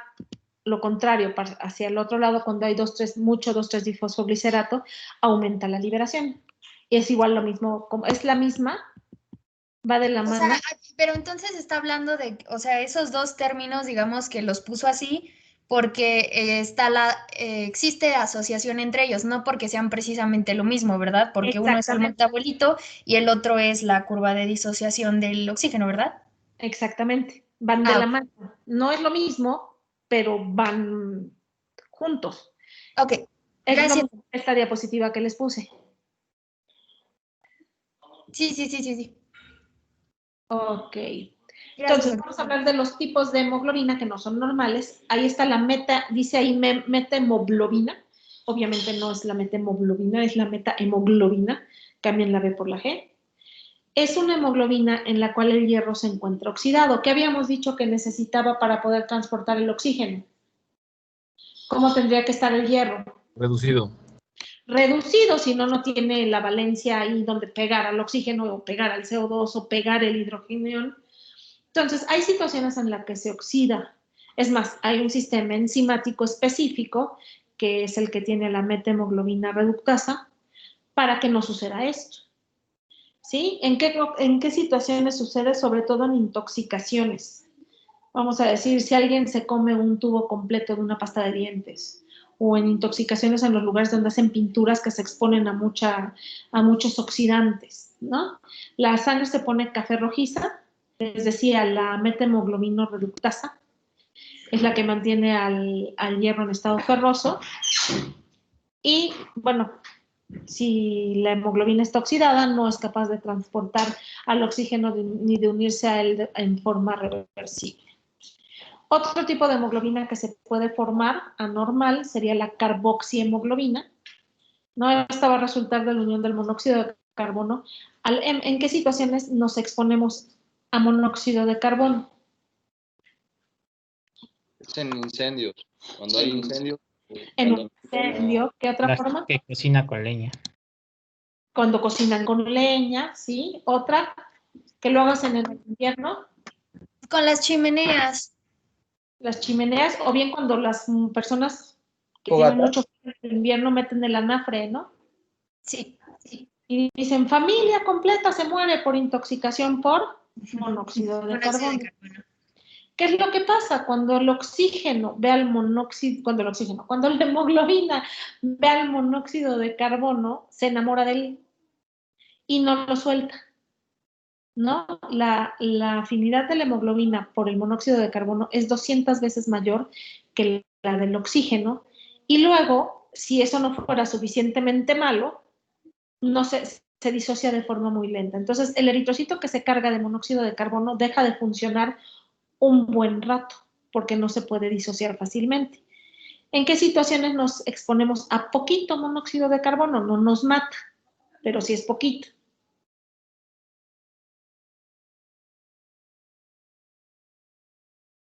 lo contrario, hacia el otro lado, cuando hay mucho 2,3-difosfoglicerato, aumenta la liberación. Y es igual lo mismo, es la misma, va de la mano. Sea, pero entonces está hablando de, o sea, esos dos términos, digamos que los puso así porque existe asociación entre ellos, no porque sean precisamente lo mismo, ¿verdad? Porque uno es el metabolito y el otro es la curva de disociación del oxígeno, ¿verdad? Exactamente, van de la mano. No es lo mismo, pero van juntos. Ok, gracias. Es esta diapositiva que les puse. Sí. Ok. Entonces, vamos a hablar de los tipos de hemoglobina que no son normales. Ahí está la dice ahí metahemoglobina. Obviamente no es la metahemoglobina, es la metahemoglobina. Cambien la B por la G. Es una hemoglobina en la cual el hierro se encuentra oxidado. ¿Qué habíamos dicho que necesitaba para poder transportar el oxígeno? ¿Cómo tendría que estar el hierro? Reducido. Reducido, si no, no tiene la valencia ahí donde pegar al oxígeno o pegar al CO2 o pegar el hidrógeno. Entonces, hay situaciones en las que se oxida. Es más, hay un sistema enzimático específico, que es el que tiene la metahemoglobina reductasa, para que no suceda esto. ¿Sí? ¿En qué situaciones sucede? Sobre todo en intoxicaciones. Vamos a decir, si alguien se come un tubo completo de una pasta de dientes, o en intoxicaciones en los lugares donde hacen pinturas que se exponen a muchos oxidantes, ¿no? La sangre se pone café rojiza, les decía, la metahemoglobina reductasa, es la que mantiene al hierro en estado ferroso, y bueno, si la hemoglobina está oxidada, no es capaz de transportar al oxígeno ni de unirse a él en forma reversible. Otro tipo de hemoglobina que se puede formar anormal sería la carboxihemoglobina. ¿No? Esta va a resultar de la unión del monóxido de carbono. ¿En qué situaciones nos exponemos a monóxido de carbono? Es en incendios. Cuando hay incendios. En un incendio. ¿Qué otra forma? Que cocina con leña. Cuando cocinan con leña, ¿sí? Otra, que lo hagas en el invierno. Con las chimeneas. Las chimeneas, o bien cuando las personas que Fogata. tienen mucho frío en el invierno meten el anafre, ¿no? Sí. Y dicen, familia completa se muere por intoxicación por monóxido de carbono. ¿Qué es lo que pasa? Cuando el oxígeno ve al monóxido, cuando la hemoglobina ve al monóxido de carbono, se enamora de él y no lo suelta, ¿no? La afinidad de la hemoglobina por el monóxido de carbono es 200 veces mayor que la del oxígeno, y luego, si eso no fuera suficientemente malo, no se disocia de forma muy lenta. Entonces, el eritrocito que se carga de monóxido de carbono deja de funcionar un buen rato, porque no se puede disociar fácilmente. ¿En qué situaciones nos exponemos a poquito monóxido de carbono? No nos mata, pero sí es poquito.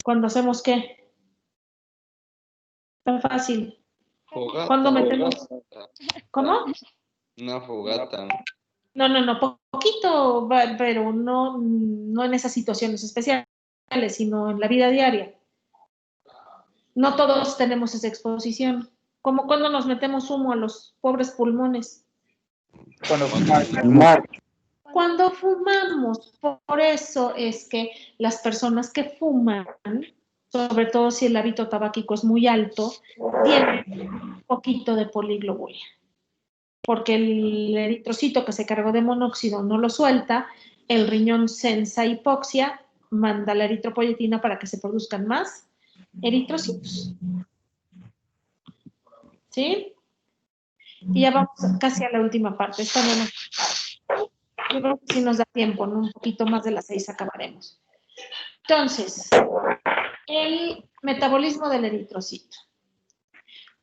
¿Cuándo hacemos qué? Tan fácil. Fogata. ¿Cuándo metemos? ¿Cómo? Una fogata. No, poquito, pero no en esas situaciones especiales, sino en la vida diaria. No todos tenemos esa exposición. Como cuando nos metemos humo a los pobres pulmones. Cuando fumar. Cuando fumamos, por eso es que las personas que fuman, sobre todo si el hábito tabáquico es muy alto, tienen un poquito de poliglobulia. Porque el eritrocito que se cargó de monóxido no lo suelta, el riñón sensa hipoxia, manda la eritropoyetina para que se produzcan más eritrocitos. ¿Sí? Y ya vamos casi a la última parte. Esta no yo creo que sí nos da tiempo, ¿no? Un poquito más de las 6 acabaremos. Entonces, el metabolismo del eritrocito.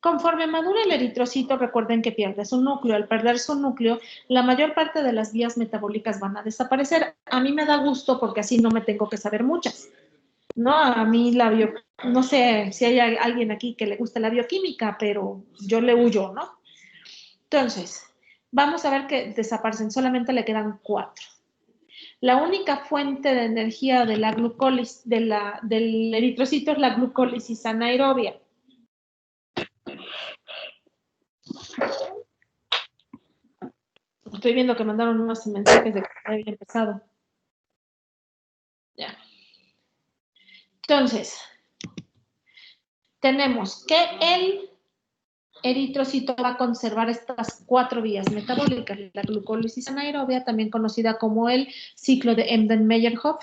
Conforme madura el eritrocito, recuerden que pierde su núcleo. Al perder su núcleo, la mayor parte de las vías metabólicas van a desaparecer. A mí me da gusto porque así no me tengo que saber muchas. ¿No? A mí no sé si hay alguien aquí que le guste la bioquímica, pero yo le huyo, ¿no? Entonces, vamos a ver que desaparecen, solamente le quedan 4. La única fuente de energía de la glucólisis, del eritrocito es la glucólisis anaerobia. Estoy viendo que mandaron unos mensajes de que había empezado. Ya. Entonces, tenemos que el eritrocito va a conservar estas 4 vías metabólicas, la glucólisis anaerobia, también conocida como el ciclo de Embden-Meyerhof,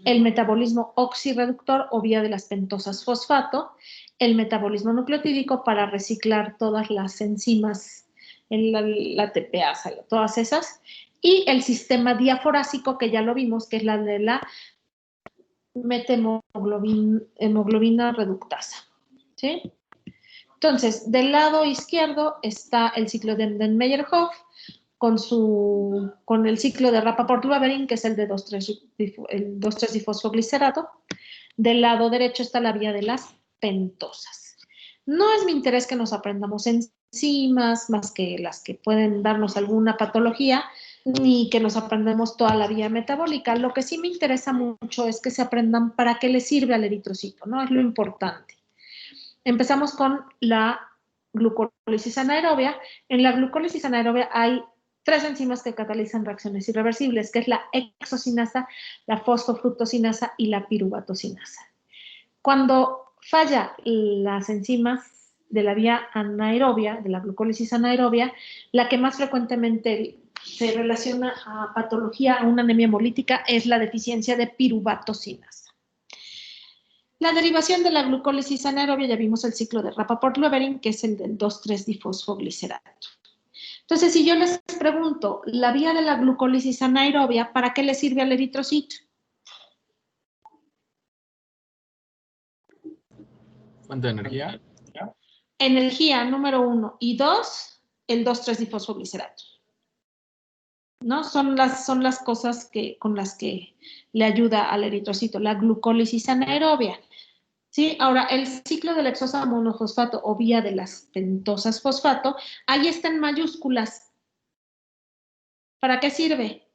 el metabolismo oxirreductor o vía de las pentosas fosfato, el metabolismo nucleotídico para reciclar todas las enzimas, la TPasa, todas esas, y el sistema diaforásico, que ya lo vimos, que es la de la methemoglobina reductasa. ¿Sí? Entonces, del lado izquierdo está el ciclo de Enden-Meyerhof con el ciclo de Rappaport-Lövering, que es el de 2,3-difosfoglicerato. Del lado derecho está la vía de las pentosas. No es mi interés que nos aprendamos enzimas, más que las que pueden darnos alguna patología, ni que nos aprendamos toda la vía metabólica. Lo que sí me interesa mucho es que se aprendan para qué le sirve al eritrocito, ¿no? Es lo importante. Empezamos con la glucólisis anaerobia. En la glucólisis anaerobia hay 3 enzimas que catalizan reacciones irreversibles, que es la hexocinasa, la fosfofructosinasa y la piruvatosinasa. Cuando falla las enzimas de la vía anaerobia, de la glucólisis anaerobia, la que más frecuentemente se relaciona a patología, a una anemia hemolítica, es la deficiencia de piruvatosinasa. La derivación de la glucólisis anaerobia, ya vimos el ciclo de Rappaport-Lövering, que es el del 2,3-difosfoglicerato. Entonces, si yo les pregunto, la vía de la glucólisis anaerobia, ¿para qué le sirve al eritrocito? Fuente de energía. Energía, número 1. Y 2, el 2,3-difosfoglicerato. ¿No? Son las cosas con las que le ayuda al eritrocito, la glucólisis anaerobia. ¿Sí? Ahora, el ciclo de la hexosa monofosfato o vía de las pentosas fosfato, ahí está en mayúsculas. ¿Para qué sirve?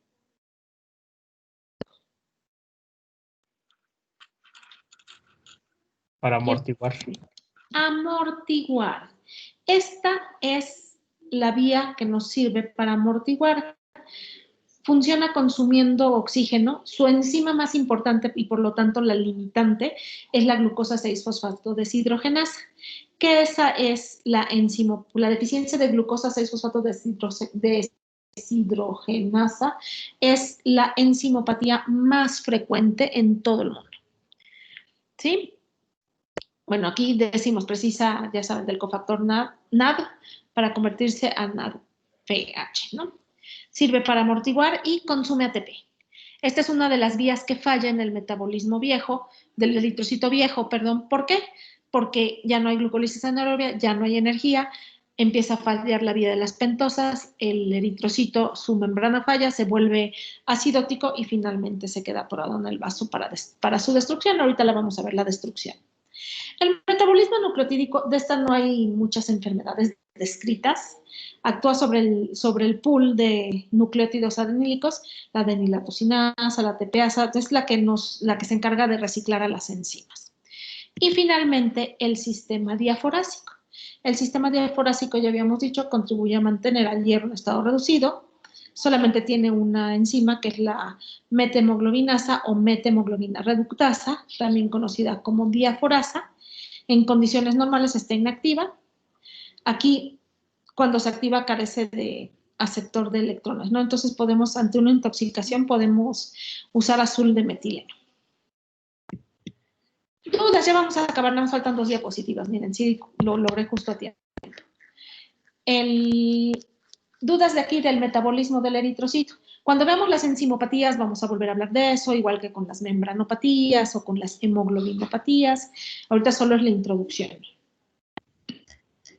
Para amortiguar. Amortiguar. Esta es la vía que nos sirve para amortiguar. Funciona consumiendo oxígeno. Su enzima más importante y por lo tanto la limitante es la glucosa 6-fosfato deshidrogenasa, que esa es la deficiencia de glucosa 6-fosfato deshidrogenasa es la enzimopatía más frecuente en todo el mundo. ¿Sí? Bueno, aquí decimos precisa, ya saben, del cofactor NAD para convertirse a NADPH, ¿no? Sirve para amortiguar y consume ATP. Esta es una de las vías que falla en el metabolismo viejo, del eritrocito viejo, perdón. ¿Por qué? Porque ya no hay glucólisis anaerobia, ya no hay energía, empieza a fallar la vía de las pentosas, el eritrocito, su membrana falla, se vuelve acidótico y finalmente se queda atorado en el vaso para su destrucción. Ahorita la vamos a ver, la destrucción. El metabolismo nucleotídico, de esta no hay muchas enfermedades descritas, actúa sobre el pool de nucleótidos adenílicos, la adenilatocinasa, la TPasa, es la que se encarga de reciclar a las enzimas. Y finalmente, el sistema diaforásico. El sistema diaforásico, ya habíamos dicho, contribuye a mantener al hierro en estado reducido, solamente tiene una enzima que es la methemoglobinasa o methemoglobina reductasa, también conocida como diaforasa. En condiciones normales está inactiva. Aquí, cuando se activa, carece de aceptor de electrones, ¿no? Entonces ante una intoxicación, podemos usar azul de metileno. Dudas, ya vamos a acabar, nos faltan 2 diapositivas, miren, sí, lo logré justo a tiempo. Dudas de aquí del metabolismo del eritrocito. Cuando veamos las enzimopatías, vamos a volver a hablar de eso, igual que con las membranopatías o con las hemoglobinopatías. Ahorita solo es la introducción.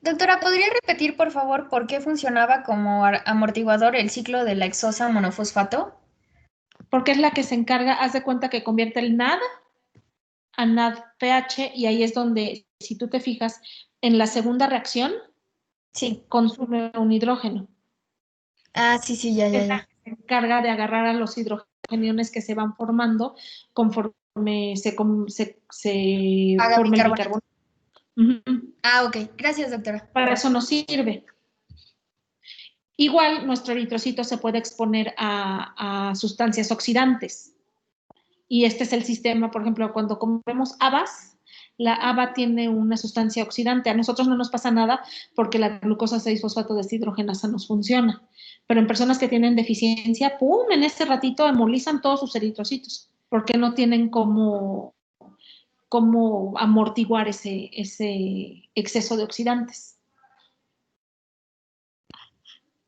Doctora, ¿podría repetir, por favor, por qué funcionaba como amortiguador el ciclo de la hexosa monofosfato? Porque es la que se encarga, haz de cuenta que convierte el NAD a NADPH y ahí es donde, si tú te fijas, en la segunda reacción, sí, consume un hidrógeno. Ah, sí, ya. Se encarga de agarrar a los hidrogeniones que se van formando conforme se forma el bicarbonato. Ah, ok. Gracias, doctora. Para eso nos sirve. Igual, nuestro eritrocito se puede exponer a sustancias oxidantes. Y este es el sistema, por ejemplo, cuando comemos habas, la haba tiene una sustancia oxidante. A nosotros no nos pasa nada porque la glucosa 6-fosfato deshidrogenasa nos funciona. Pero en personas que tienen deficiencia, ¡pum!, en este ratito hemolizan todos sus eritrocitos porque no tienen cómo amortiguar ese exceso de oxidantes.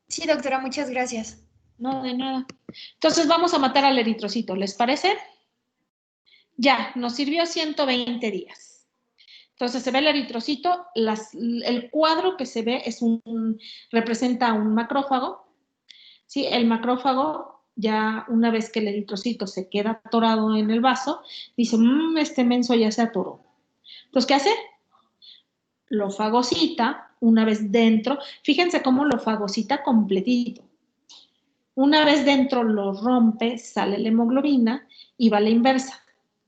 Sí, doctora, muchas gracias. No, de nada. Entonces vamos a matar al eritrocito, ¿les parece? Ya, nos sirvió 120 días. Entonces se ve el eritrocito, el cuadro que se ve representa un macrófago. ¿Sí? El macrófago, ya una vez que el eritrocito se queda atorado en el vaso, dice, este menso ya se atoró. Entonces, ¿qué hace? Lo fagocita una vez dentro. Fíjense cómo lo fagocita completito. Una vez dentro lo rompe, sale la hemoglobina y va a la inversa.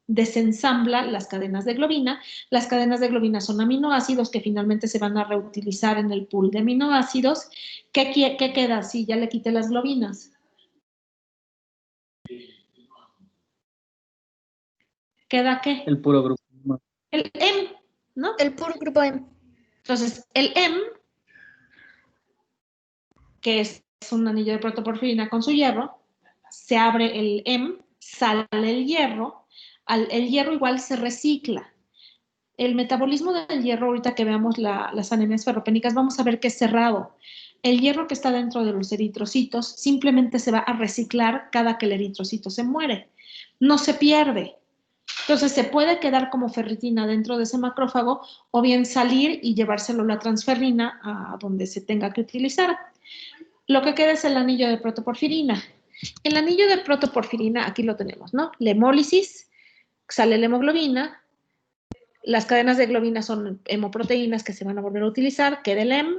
Desensambla las cadenas de globina. Las cadenas de globina son aminoácidos que finalmente se van a reutilizar en el pool de aminoácidos. ¿Qué queda si ya le quité las globinas? ¿Queda qué? El puro grupo. El M, ¿no? El puro grupo M. Entonces, el M, que es un anillo de protoporfirina con su hierro, se abre el M, sale el hierro, el hierro igual se recicla. El metabolismo del hierro, ahorita que veamos las anemias ferropénicas, vamos a ver que es cerrado. El hierro que está dentro de los eritrocitos simplemente se va a reciclar cada que el eritrocito se muere. No se pierde. Entonces se puede quedar como ferritina dentro de ese macrófago o bien salir y llevárselo la transferrina a donde se tenga que utilizar. Lo que queda es el anillo de protoporfirina. El anillo de protoporfirina, aquí lo tenemos, ¿no? La hemólisis, sale la hemoglobina, las cadenas de globina son hemoproteínas que se van a volver a utilizar, queda el M,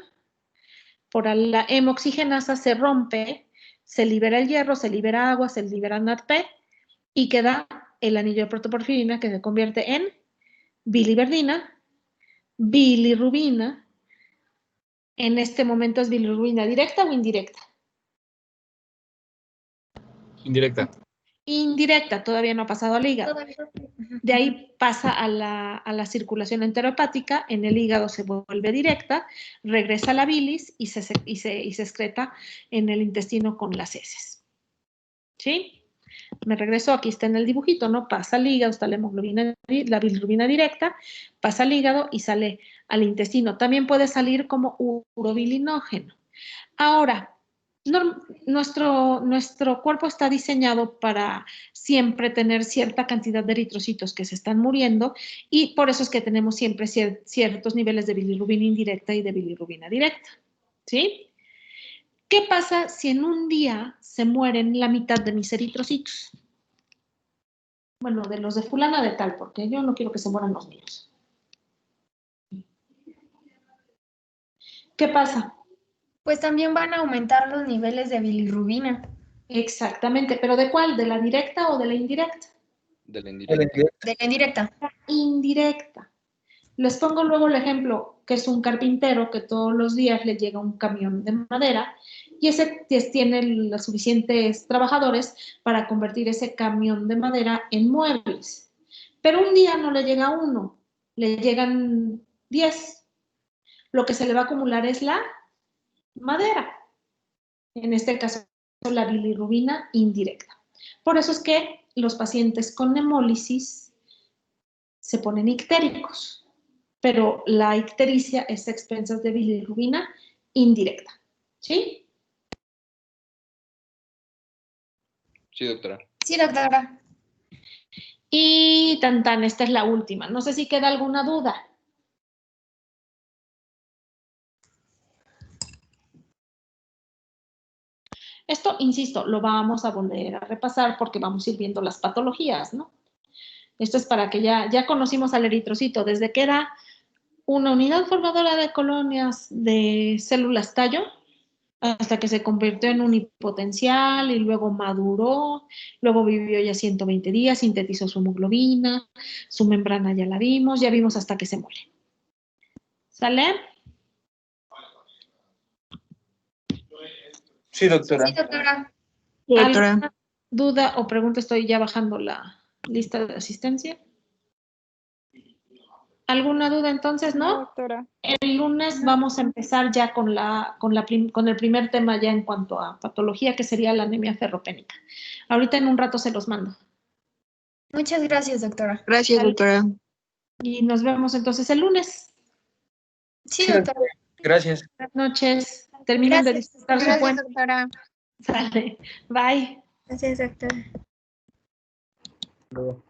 por la hemoxigenasa se rompe, se libera el hierro, se libera agua, se libera NADP y queda el anillo de protoporfirina que se convierte en biliverdina, bilirrubina. En este momento es bilirrubina directa o indirecta. Indirecta. Indirecta, todavía no ha pasado al hígado. De ahí pasa a la circulación enterohepática, en el hígado se vuelve directa, regresa a la bilis y se excreta en el intestino con las heces. ¿Sí? Me regreso, aquí está en el dibujito, ¿no? Pasa al hígado, está la hemoglobina, la bilirrubina directa, pasa al hígado y sale al intestino. También puede salir como urobilinógeno. Ahora, nuestro cuerpo está diseñado para siempre tener cierta cantidad de eritrocitos que se están muriendo y por eso es que tenemos siempre ciertos niveles de bilirrubina indirecta y de bilirrubina directa. ¿Sí? ¿Qué pasa si en un día se mueren la mitad de mis eritrocitos? Bueno, de los de fulana de tal, porque yo no quiero que se mueran los míos. ¿Qué pasa? Pues también van a aumentar los niveles de bilirrubina. Exactamente, pero ¿de cuál? ¿De la directa o de la indirecta? De la indirecta. De la indirecta. Indirecta. Les pongo luego el ejemplo, que es un carpintero que todos los días le llega un camión de madera y ese tiene los suficientes trabajadores para convertir ese camión de madera en muebles. Pero un día no le llega uno, le llegan 10. Lo que se le va a acumular es la madera. En este caso, la bilirrubina indirecta. Por eso es que los pacientes con hemólisis se ponen ictéricos. Pero la ictericia es a expensas de bilirrubina indirecta. ¿Sí? Sí, doctora. Sí, doctora. Y esta es la última. No sé si queda alguna duda. Esto, insisto, lo vamos a volver a repasar porque vamos a ir viendo las patologías, ¿no? Esto es para que ya conocimos al eritrocito desde que era una unidad formadora de colonias de células tallo hasta que se convirtió en unipotencial y luego maduró, luego vivió ya 120 días, sintetizó su hemoglobina, su membrana ya la vimos, ya vimos hasta que se muere. ¿Sale? Sí, doctora. Sí, doctora. ¿Alguna duda o pregunta? Estoy ya bajando la lista de asistencia. ¿Alguna duda entonces, no? Doctora. El lunes vamos a empezar ya con el primer tema ya en cuanto a patología, que sería la anemia ferropénica. Ahorita en un rato se los mando. Muchas gracias, doctora. Gracias, doctora. Y nos vemos entonces el lunes. Sí, doctora. Gracias. Buenas noches. Terminen de disfrutar su Gracias, puente. doctora. Sale. Bye. Gracias, doctora. Luego.